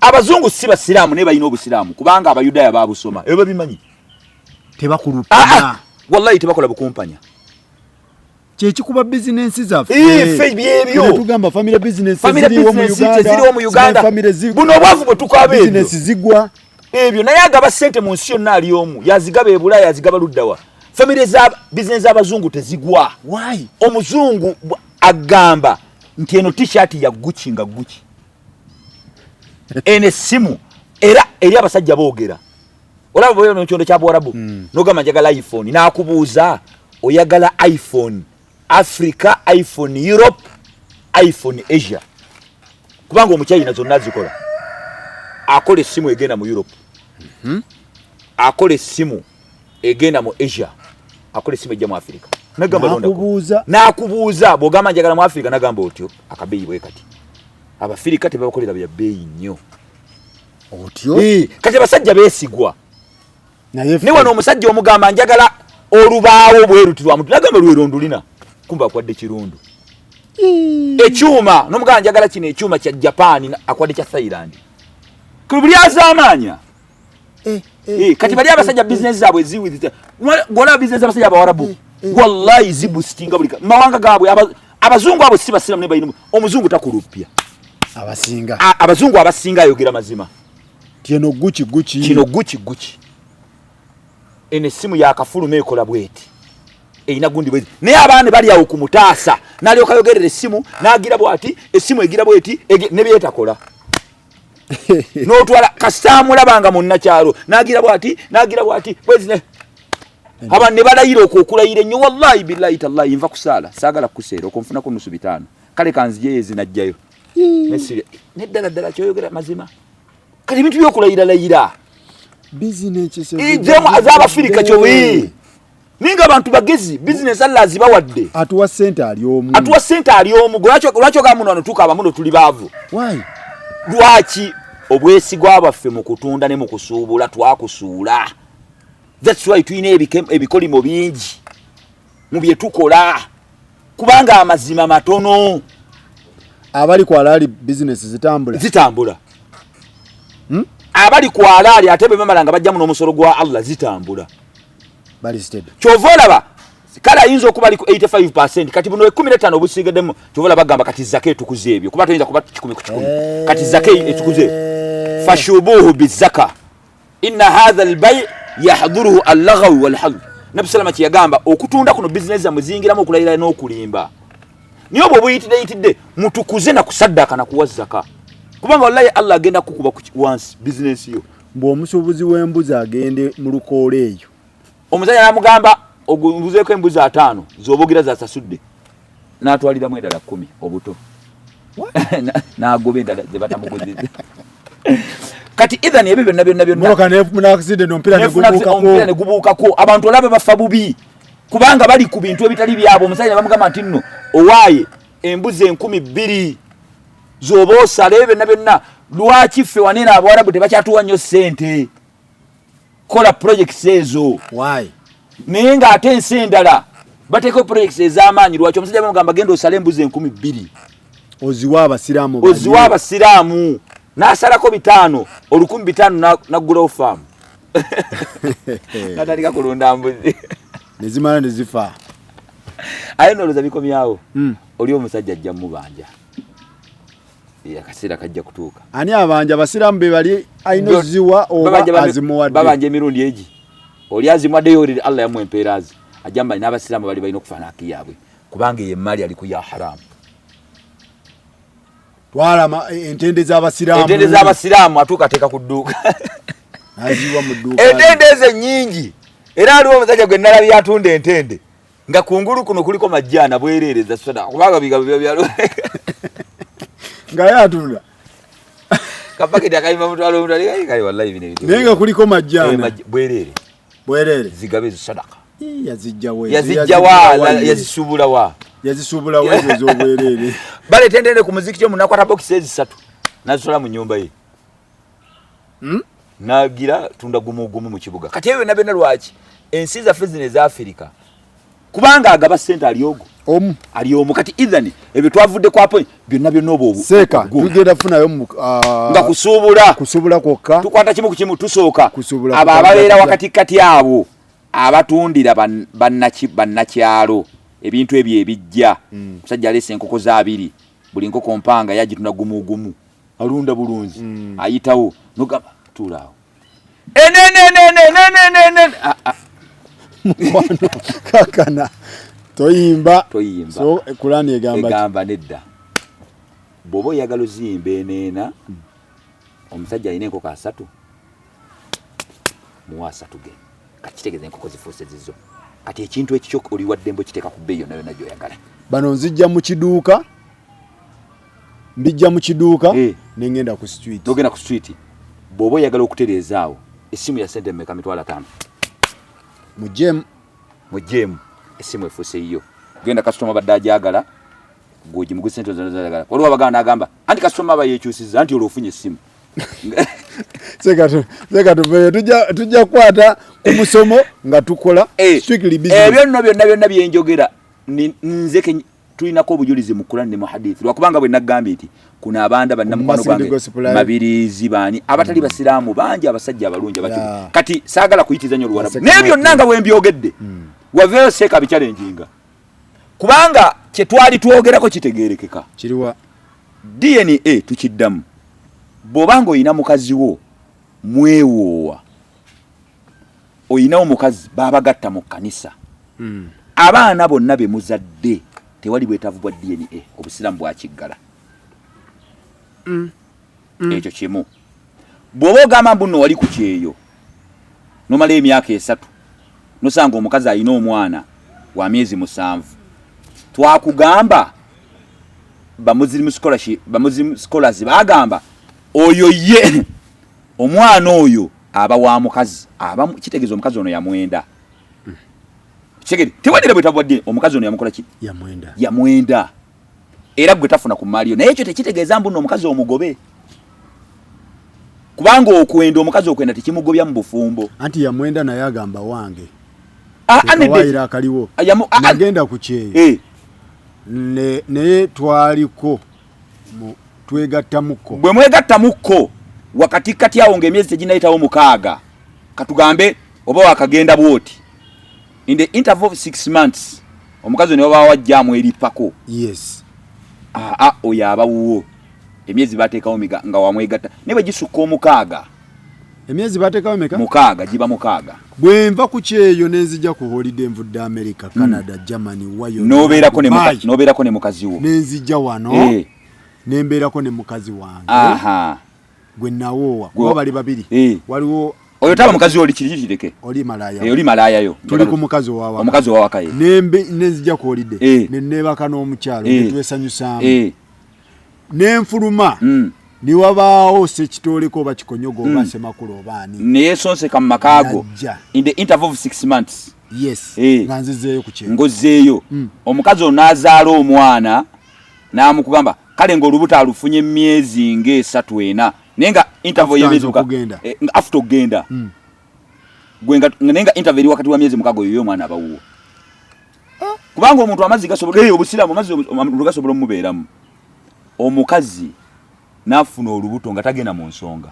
Abazungu si basiramu ne bayina obusiramu kubanga abayudaya babusoma. Ebo bimanyi. Tebakulupana. Wallahi tebakola bukumpanya. Kyekikuba business zaffe. Byebyo. Tugamba family business ziriwo mu Uganda. Buno obwavu bwe tukabe. Business zigwa. Ebyo naye agaba sente mu nsi yonna ali omu. Yazigaba e Bulaya yazigaba luddawa. Family za business z'abazungu tezigwa. Why? Omuzungu agamba nti eno t-shirt ya Gucci nga Gucci. Ene simu era eri abasajja boogera. Olaba boyo mu kyondo kya Bwarabu. Nogamba njagala iPhone. Nakubuuza oyagala iPhone Africa, iPhone Europe, iPhone Asia. Kubanga omukyayina zonna zikola. Akole simu egenda mu Europe. Akole simu egenda mu Asia. Akole simu ejja mu Africa. Nagamba londa. Nakubuuza bwogamba njagala mu Africa nagamba otyo akabeeyi bwe kati. Abafirika tebakolera bya beeyi nnyo. Otyo? Kati abasajja beesigwa. Ne wano omusajja omugamba njagala olubaawo bwerutirwa muntu nagamba lwerondulina. Kumba akwadde kirundu. Ekyuma nomugamba njagala kino ekyuma kya Japan akwadde kya Thailand. Kubuli azamanya. Kati bali abasajja business zaabwe ziwizita. Gola business abasajja abawarabu. Wallahi zibustinga buli mawanga gaabwe abazungu abo si basiramu ne bayinu. Omuzungu takulupya. Abazungu abasinga ayogera mazima. Kino Gucci. Kino Gucci. Ene simu ya kafulu ekola bweti. Eina gundi bweti. Ne abane bali ya okumutaasa. Nali okayogerere simu nagira bwati, esimu egira bweti, ne byetakola. No twala kastamu labanga munna kyalo. Nagira bwati, bwezi ne. Abane balayira okukulayire nnyo wallahi billahi tallahi nva kusala. Sagala kuseera okonfuna ko nusu bitano. Kale kanziye zinajjayo. Nesire. Neddala kyoyogera mazima. Kali bintu byokulayira. Business ijemu az'Abafirika kyowe. Ninga abantu bagezi business Allah zibawadde. Atuwa sente ali omu. Lwaki ga muno tukaba muno tuli baavu. Why? Lwaki obwesigwa abaffe mu kutunda ne mu kusuubula twakusuula. That's why tuyina ebikolimo bingi mu bye tukola. Kubanga amazima matono. Abali kwa lali business zitambula. Abali kwa alali atebe bamalanga bajja muno omusolo gwa Allah zitambula. Bali steady. Chovolaba kala yinzo kuba liko 85% kati buno 15 obusigademu chovolaba bagamba kati zake tukuze ebyo kuba toyinza kuba 10 ku 10 kati zake etukuze fashubuhu bizaka inna hadha albay' yahduruhu al-laghaw wal-hadr. Nabi salama kiyagamba okutunda kuno business za muzingira mu kulayira n'okulimba niyo bwo buyitide mutukuze na kusaddaka na kuwa zaka kubanga wallahi Allah agenda kukuba once business yo mbo omusubuzi w'embuzi agende mu lukole eyo omuzanya namugamba ogubuzeeko embuzi 5 zobogira za sasudde natwalira mu endala 10 obuto nagobe endala ze batamuguziza kati either ebyo byonna moka nefuna accident ompira ne gubuukako abantu olaba bafa bubi kubanga bali ku bintu ebitali byabo. Omusajja bamugamba nti nno owaaye embuzi 2,000 zoba osala ebyo byonna lwaki ffe wanene Abawarabu tebakyatuwa nnyo ssente kola projects ezo naye ng'ate ensi endala bateeko projects ez'amaanyi. Lwaki omusajja bamugamba genda osala embuzi 2,000 oziwa abasiraamu n'asalako 500 1,500 naggulawo faamu natandika kulunda mbuzi nezimala nezifa aye noloza bikomyawo. Oli omusajja ajja mubanja akaseera kajja kutuuka. Ani abanja abasiraamu be bali ayino ziwa oba azimuwadde babanja emirundi egi oli azimuwaddeyo oli Allah yamu empeerazi ajamba n'abasiraamu bali balina okufaana haki yaabwe kubanga ye mali ali ku ya haramu. Twala entende z'abasiraamu atuuka ateeka ku dduuka aziwa mu dduuka entende ezo nnyingi era aliwo omusajja gwe nalabye atunda entende nga kungulu kuno kuliko majjaana bwereereza soda kubanga bigabo byalo nga yatunda kapaketi akayima mutwalo mutali kali wallahi bine bitu nenga kuliko majjaana bwereere zigabe sadaka yazisubula wa ezo bwereere bale tendende ku muziki kyo munakwata box 3 nasola mu nyumba ye nagira tunda gumu mu kibuga kati ewe nabe nalwaki ensi za fezine za Afrika kubanga agaba sente ali omu kati idhani ebyo twavudde kwa point byonna nobo seka tugenda funayo nga kusubula kwokka tukwata kimu ku kimu tusooka aba ababeera wakati kati abo abatundira bannakyalo ebintu ebyo ebijja musajja alese enkoko za 2 buli nkoko mpanga yagitunda gumu alunda bulunzi ayitawo nogamba tulaawo mwana kakana toyimba so Qur'an egamba nedda bobo yagalo zimbe enena omusajja ayina enkoko 3 muwa 3 ge kakitegeze enkoko zifuuse zizo kati ekintu ekyo oli waddembo kiteeka ku bbeeyo nayo najjo yagala bano nzijja mu kiduuka mbijja mu kiduuka nengenda ku street nogenda ku street bobo yagala okutereezaawo essimu ya sente mmeka mitwala 5 mu gem essimu efuuse iyo genda customer badde ajagala goji mugu sente zazagala waliwo abaganda agamba anti customer bayekyusiza anti olwofunye essimu sekato tujja kwata ku musomo nga tukola strictly business ebyo nno byonna byenjogera nzeke tulinako obujulizi mu Qur'an ne mu hadith lwakubanga bwe nagambye nti kuna abanda bannamukwano gwange mabirizi bani abatali basiraamu bangi abasajja abalungi abatu kati saagala kuyitiza nnyo Luwarabu n'ebyo nanga bwe mbyogedde waveyo seeka bichallenginga kubanga kye twali twogerako kitegeerekeka kiriwa DNA tukiddamu bw'obanga oyina mukazi wo mwewoowa oyinawo mukazi babagatta mu kkanisa abaana bonna be muzadde tewali bwetaavu bwa DNA obusiraamu bwakiggala ekyo kimu bw'oba ogamba mbu nno wali ku kyeyo nomala emyaka 3 nosanga omukazi ayina omwana wa myezi 7 twakugamba bamuslim scholars bagamba oyo ye omwana oyo aba wa mukazi aba kitegeeza omukazi ono yamwenda kigere tewalira bwetabwadde omukazi ono yamukola ki yamwenda era gwe tafuna ku maaliyo naye ekyo tekitegeeza mbu omukazi omugobe kubanga okwenda omukazi okwenda tekimugobya mu bufumbo anti yamwenda naye agamba wange waira akaliwo nagenda ku kyeyo naye twaliko twegattamukko bwe mwegattamukko wakati kati awo ng'emyezi teginayitawo 6 katugambe oba wakagenda bwoti in the interval of 6 months omukazi ne oba wajjamu eripako oyo abawuwo emyezi bateekawo nga wamwegatta ne bwe gisukka 6 emyezi bateekawo meka 6 giba 6 bwe nva ku kyeyo nenzija ku holiday nvudde America Canada Germany wayo nobeerako ne mukazi wo nenzija wano nembeerako ne mukazi wange gwe nawoowa kuba bali babiri waliwo oyo taba mukazi oli kireke oli malaya oli malaya yo tuli ku mukazi wawa omukazi wawa kaye nenzija ku holiday nennebaka n'omukyalo netwesanyusaamu nenfuluma ni wabaawo sekitoleko oba kikonyogo oba semakulu obaani naye sonse kammakago in the interval of 6 months yes nga nzizeeyo ku kyengo ngozeeyo omukazi onaazaala omwana n'amukugamba kale ng'olubuto alufunye emyezi ng'esatu ena naye nga interval y'emyezi after okugenda naye nga interval eri wakati wa myezi mukaaga oyo omwana abawuwo kubanga omuntu amazzi gasobola obusiraamu amazzi gasobola omubeeramu omukazi n'afuna olubuto nga tagenda mu nsonga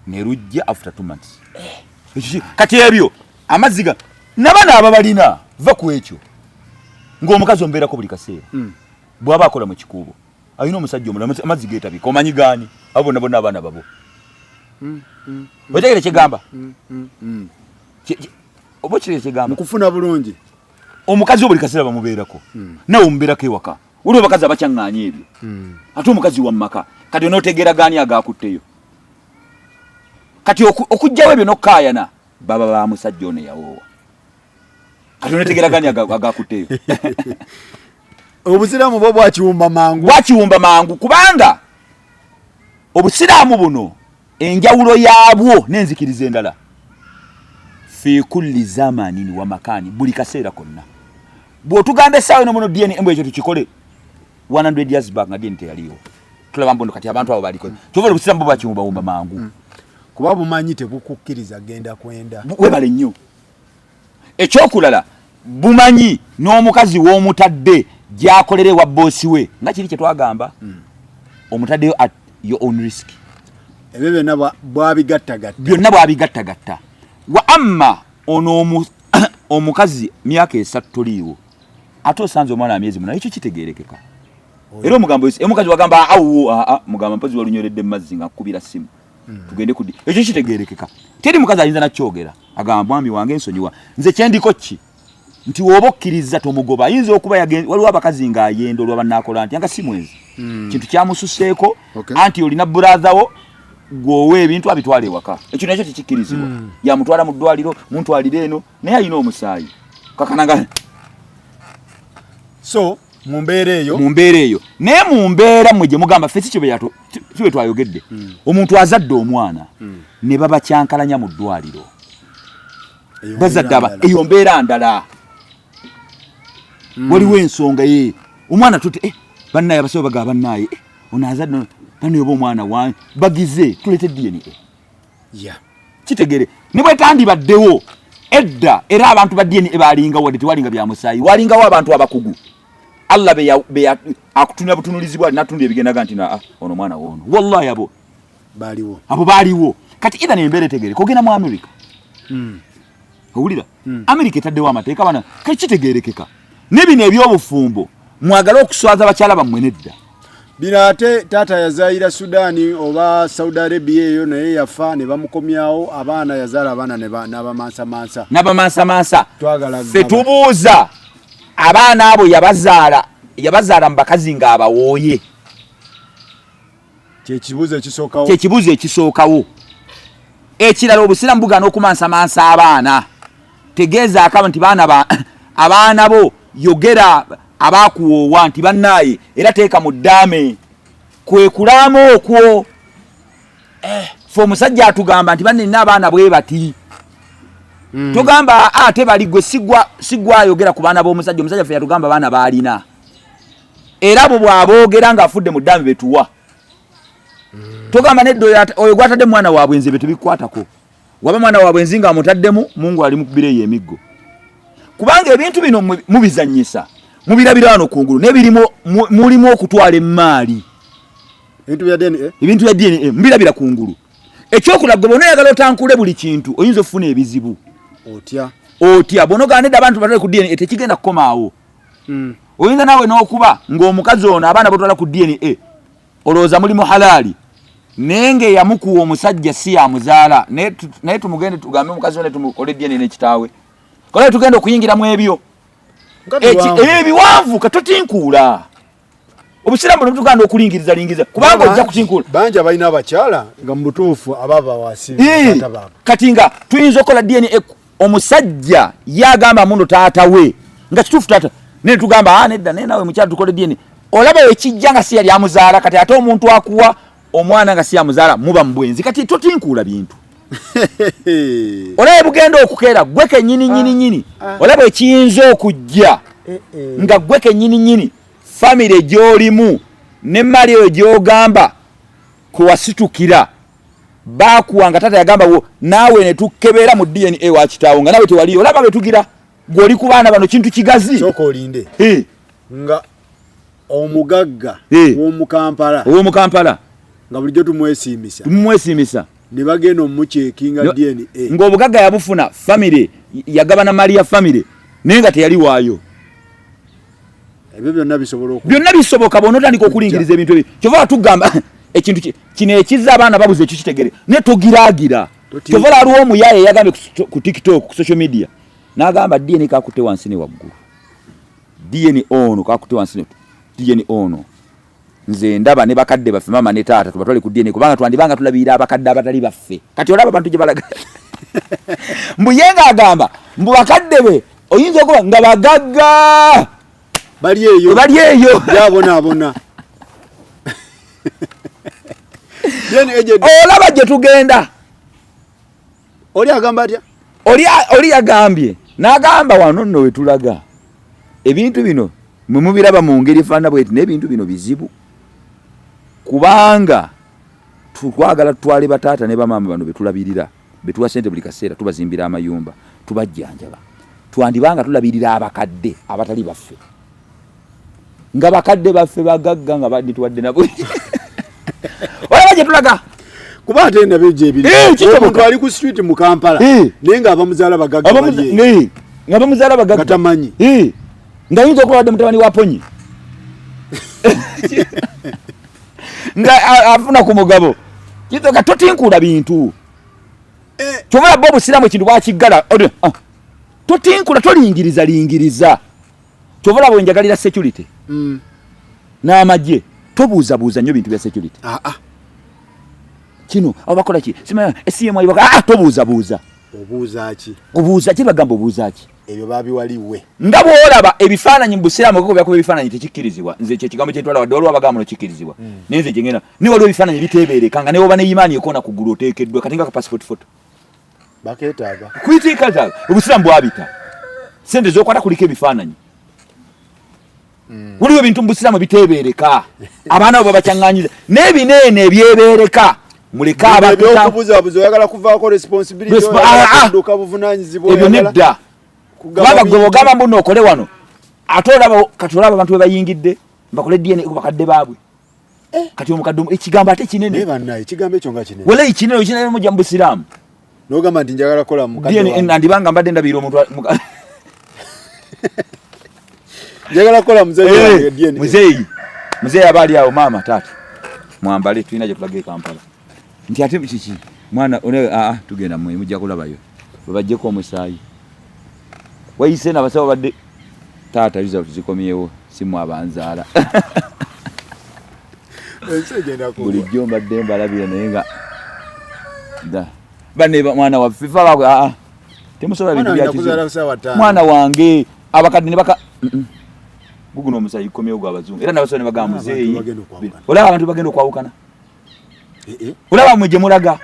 ne lujja after 2 months kati ebyo amazzi ga n'abaana ababalina va ku ekyo ng'omukazi ombeerako buli kaseera bw'aba akola mu kikuubo alina omusajja omulala amazzi geetabika omanyi gaani abo bonna bonna abaana babo otegere kyegamba oba okirere kyegamba mukufuna bulungi omukazi buli kaseera bamubeerako nawe omubeerako ewaka waliwo abakazi abakyaŋŋaanya ebyo ate omukazi wa mmaka kati onootegeera gaani agakutteyo kati okugjawo ebyo n'okkaayana baba ba musajja ono yawoowa kati onootegeera gaani agakutteyo obusiraamu bwo bwakiwumba mangu kubanga obusiraamu buno enjawulo yaabwo n'enzikiriza endala fi kulli zamanin wa makani buli kaseera konna bw'otugamba essaawa eno muno DNA mbwe ekyo tukikole 100 years back nga DNA teyaliwo tulaba mbono kati abantu abo baliko kyova obusiraamu bwo bwakiwumba mangu kuba bumanyi tebukukkiriza genda kwenda webale nnyo ekyokulala bumanyi n'omukazi w'omutadde gyakolere wa boosi we nga kiri kye twagamba omutaddeyo at your own risk ebyo byonna bwabigattagatta wa amma ono omukazi myaka 3 toliiwo ate osanze omwana wa myezi 8 ekyo kitegeerekeka era omukazi wagamba awo mugamba mpozi walunyoledde mu mazzi nga nkubira simu tugende kudi ekyo kitegeerekeka teri mukazi ayinza nakyogera agamba mwami wange ensonyiwa nze kyendiko ki nti woba okkiriza tomugoba ayinza okuba waliwo abakazi ng'ayenda olwa bannaakola nti anga si mwezi kintu kyamususeeko anti olina brother wo gwowe ebintu abitwala ewaka ekyo nakyo tekikkirizibwa yamutwala mu ddwaliro muntwalire eno naye alina omusaayi kakananga so mu mbeera eyo naye mu mbeera mmwe gye mugamba ffe kibe twayogedde omuntu azadde omwana ne baba kyankalanya mu ddwaliro bazadde eyo mbeera ndala waliwo ensonga ye omwana tute bannaye abasobe bagaba bannaye onazadde bano yoba omwana wange bagize tulete DNA kitegere ne bwetandibaddewo edda era abantu ba DNA balinga wadde tewalinga bya musaayi walingawo abantu abakugu Allah akutunya butunulizibwa natunda ebigendaga nti ono mwana wono wallahi abo baaliwo kati idha nembeere tegere kogenda mu America owulira America etaddewo amateeka bana kitegeerekeka nebino ebyobufumbo mwagala okuswaza bakyala bammwe nedda bino ate taata yazaayira Sudani oba Saudi Arabia eyo naye yafa ne bamukomyawo abaana yazaala abaana n'abamansa ffe tubuuza abaana abo yabazaala mu bakazi ng'abawooye kyekibuuzo ekisookawo ekirala obusiraamu bugaana okumansamansa abaana tegeeza akaba nti abaana bo yogera abakuwoowa nti bannaaye era teeka mu ddaame kwe kulaamu okwo fe omusajja atugamba nti bannina abaana bwe bati tugamba ate bali gwe sigwa ayogera ku baana b'omusajja omusajja ffe yatugamba abaana baalina era abo bw'aboogera ng'afudde mu ddaame betuwa tugamba nedda oyo gwatadde mwana wa bwenzi be tubikwatako waba mwana wa bwenzi ng'amutaddemu Mungu ali mu kubireeyo emiggo kubanga ebintu bino mubizannyisa mubirabira wano kungulu nebirimu mulimu okutwala emmaali ebintu bya DNA mubirabira kungulu ekyokulaga bono yagala otankule buli kintu oyinza ofuna ebizibu otya bono ganedda abantu batwale ku DNA tekigenda kukomaawo oyinza nawe n'okuba ng'omukazi ono abaana botwala ku DNA olowooza mulimu halaali naye ng'eyamukuwa omusajja si yamuzaala naye tumugende tugambe omukazi one tumukole DNA n'ekitaawe kale tugenda okuyingira mu ebyo ebiwanvu katotinkuula obusiraamu buno tuganda okulingiriza kubanga ojja kutinkuula bangi abalina abakyala nga mu butuufu ababa wasibi kati nga tuyinza okukola DNA omusajja yagamba muno taata we nga kituufu taata naye tugamba nedda naye nawe mukyala tukole DNA olaba ekijja nga si yali amuzaala kati ate omuntu akuwa omwana nga siya muzala muba mbwenzi kati totinkula bintu olaba bugenda okukeera gweke nyini olaba ekiyinza okujja nga gweke nyini family gyolimu ne mali eyo gyogamba kuwasitukira bakuwanga tata yagamba naawe ne tukebera mu DNA wa kitaawo nga nawe tewali olaba betugira gwoli ku baana bano kintu kigazi soko olinde nga omugagga w'omu Kampala nga bulijjo tumwesimisa ne bagenda omucekinga DNA ng'obugagga yabufuna family yagabana mali ya family naye nga teyali waayo. Ebyo byonna bisoboka bonotandika okulingiriza ebintu ebyo kyova tugamba ekintu kino ekiza abaana babuze ekyo kitegere ne togiraagira kyova aliwo omuyaye yagambye ku TikTok ku social media n'agamba DNA kakute wansi ne waggulu DNA ono kakute wansi ne DNA ono nze ndaba ne bakadde baffe mama ne taata tubatwale ku DNA kubanga twandibanga tulabira abakadde abatali baffe kati olaba abantu gye balaga mbuyenga agamba mbu bakadde be oyinza okuba nga bagagga bali eyo yabona olaba gye tugenda oli agamba atya oli yagambye n'agamba wano nno we tulaga ebintu bino mwe mubiraba mu ngeri faana bweti n'ebintu bino bizibu kubanga twagala tutwale bataata ne bamaama bano betulabirira betuwa sente buli kaseera tubazimbira amayumba tubajjanjaba twandibanga tulabirira abakadde abatali baffe nga bakadde baffe bagagga nga badituwadde nabo olaba gye tulaga kuba ate nabyo ebiri omuntu ali ku street mu Kampala naye nga abamuzaala bagagga nga bamuzaala bagagga tamanyi nga yinza okuba wadde mutabani wa ponyi nga afuna ku mugabo kitoka totinkula bintu kyova bo obusiramu ekintu bwakiggala totinkula tolingiriza kyova bwe njagalira security n'amagye tobuuzabuuza nnyo bintu bya security kino abo bakola ki simanya esimu ayibaga tobuuzabuuza obuuza ki bagamba obuuza ki ebyo babiwaliwe nga bwolaba ebifaananyi mu busiraamu okuba byakuba ebifaananyi tekikkirizibwa nze kye kigambo kyetwala wadde waliwo abagamba kikkirizibwa naye nze gyengenda ne waliwo ebifaananyi biteebereka nga ne woba ne imaani ekoona ku ggulu oteekeddwa kati nga ka passport photo bakeetaaga kuyitiikataga obusiraamu bwabita sente zokwata kuliko ebifaananyi waliwo ebintu mu busiraamu biteebereka abaana bo babakyaŋŋanyiza n'ebineene ebyebeereka muleka abakubuzaabuza oyagala kuvaako responsibility oyaduka buvunaanyizibwa ebyo nedda kubanga gwe bwogamba mbu nookole wano ate olaba kati olaba abantu we bayingidde bakole DNA ku bakadde baabwe kati omukadde ekigambo ate kinene bannaye ekigambo ekyo nga kinene wala ekinene kinene mujja mu busiraamu n'ogamba nti njagala kola mukadde DNA nandibanga mbadde ndabira omuntu njagala kola muzeeyi DNA muzeeyi aba ali awo maama taata mwambale tulina gye tulaga e Kampala nti ate kiki mwana tugenda mmwe mujja kulabayo webajjeko omusaayi wayise n'abasawo badde taata yuza tuzikomyewo simu abanzaala bulijjo mbadde mbalabira naye nga banne mwana waffe fa bakwe temusobola bintu byaki mwana wange abakadde ne baka guguno omusaayi gukomyewo gw'abazungu era n'abasawo ne bagamba muzeeyi olaba abantu bagenda okwawukana olaba mmwe gye mulaga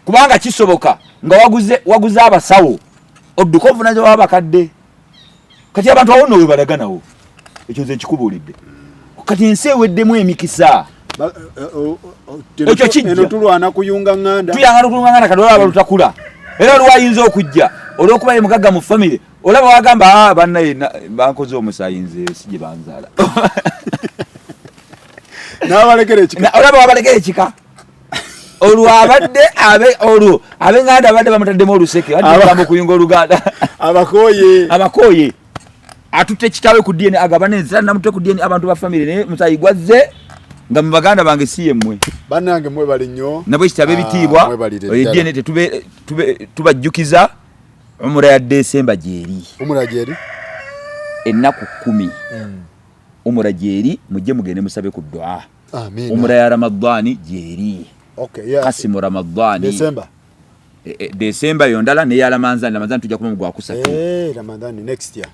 kubanga kisoboka nga waguze abasawo odduka ovunaanyizibwa w'abakadde kati abantu awo nno we balaga nawo ekyo nze nkikubuulidde kati ensi eweddemu emikisa ekyo kijja tulwana kuyunga ŋŋanda kati olaba lutakula era olwayinza okujja olw'okuba ye mugagga mu famire olaba wagamba bannaye bankoze omusaayi nze si gye banzaala olaba wabalekera ekika olwo abadde ab'enganda abadde bamutaddemu oluseke adde okuyunga oluganda abakooye atutte kitaawe ku DNA agabana enzira namutte ku DNA abantu ba famire naye musaayi gwazze nga mu baganda bange si yemmwe bannange mwebale nnyo nabwe kitabe ebitiibwa DNA tubajjukiza omura ya Desemba gyeri ennaku 10 omura gyeri mujje mugende musabe ku dua omura ya Ramadhani gyeri Qasim Ramadhani Desemba yondala ne ya Ramadhani tujja kuma mugwa kusatu Ramadhani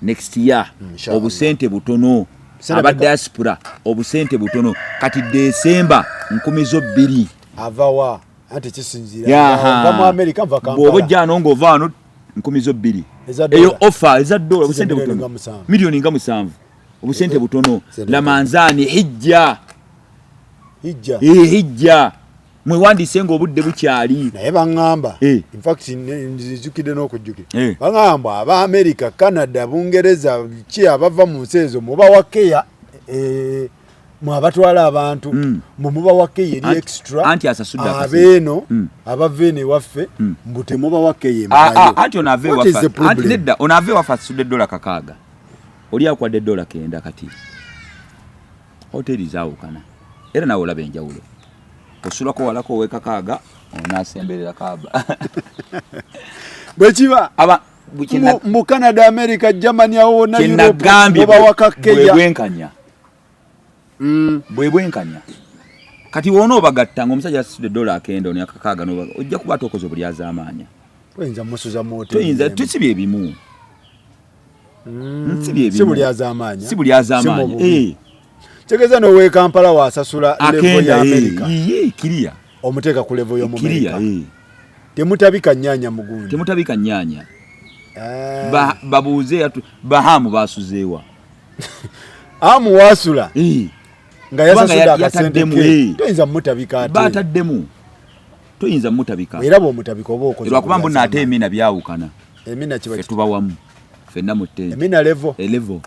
next year obusente butono aba diaspora obusente butono kati December 12 avawa ate kisinzira ava mu America ava Kampala bobo jano ngovano 12 eyo offer eza dola obusente butono milioni nga 7 obusente butono la manzani hijja hijja mwewandise ngo obudde bukyali naye bangamba in fact nzijukide n'okujjukira bangamba aba America Canada Bungereza ki abava mu nsezo muba wakeya mwabatwala abantu muba wakeya eri extra anti asasuda abeno abavene waffe mbute muba wakeya anti onave wafa anti nedda onave wafa sude dola kakaga oli akwadde dola kenda kati hoteli zaawo kana era nawe olabe enjawulo osulako walako wekakaga onasemberera kaba bwekiba aba mu Canada America Germany awo na Europe oba wakakeya bwenkanya kati wono bagatta ngomusajja asudde dola akenda oni akakaga no ojja kuba tokozo buli azamanya twenza musuza moto twenza tusibye ebimu sibuli azamanya tegeza no we Kampala wasasula level ya America kiria omuteka ku level yo mu America temutabika nyanya mugundi temutabika nyanya babuze atu bahamu basuzewa amu wasula nga yasasuda akasente toyinza mutabika ate bataddemu toyinza mutabika era bo mutabika oba okoze lwa kubambu nate emina byawukana emina kiba tubawamu fenna mutte emina level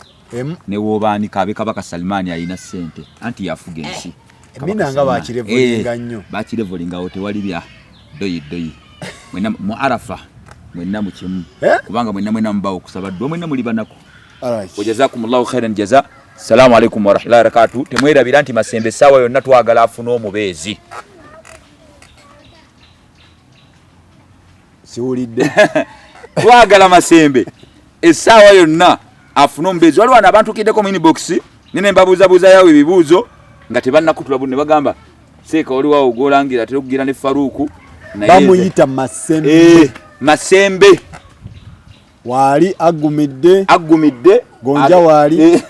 ne wobani kabe kabaka Salmani ayina sente anti yafuga ensi emina nga bakirevolinga nnyo bakirevolinga ote wali bya doyi mwena mu Arafa mwena mu kimu kubanga mwena mbawo kusaba ddo mwena muli banako wajazakumullahu khairan jaza. Assalamu alaikum wa rahmatullahi wa barakatuh. Temwerabira nti Masembe sawa yonna twagala afuna omubeezi siwulidde twagala Masembe essaawa yonna afuna omubeezi. Waliwo abantu kiddeko mini box nene mbabuuzabuuza yawe ebibuuzo nga tebannakutula bunne bagamba seeka oli waawo gwolangira terukugira ne Faruku bamuyita Masembe Masembe wali agumidde gonja wali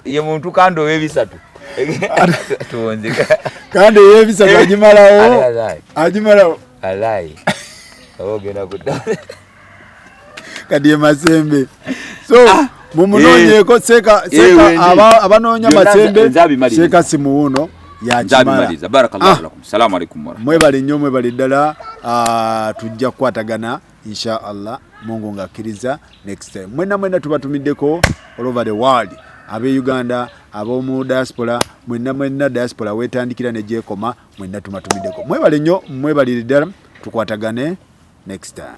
ye muntu kando webisatu tuwonzeka kando webisatu ajimalawo alai ogena kudda kadiye Masembe so mumunonyeko seka abanoonya Masembe seka simuuno yajimaliza. Barakallahu lakum. Assalamu alaikum wa mwebale nnyo mwebale ddala tujja kukwatagana insha Allah Mungu ngakiriza next time mwena tubatumiddeko all over the world abe Uganda abomu diaspora mwena diaspora wetandikira ne jekoma mwena tumatumiddeko mwebale nnyo mwebale ddala tukwatagane next time.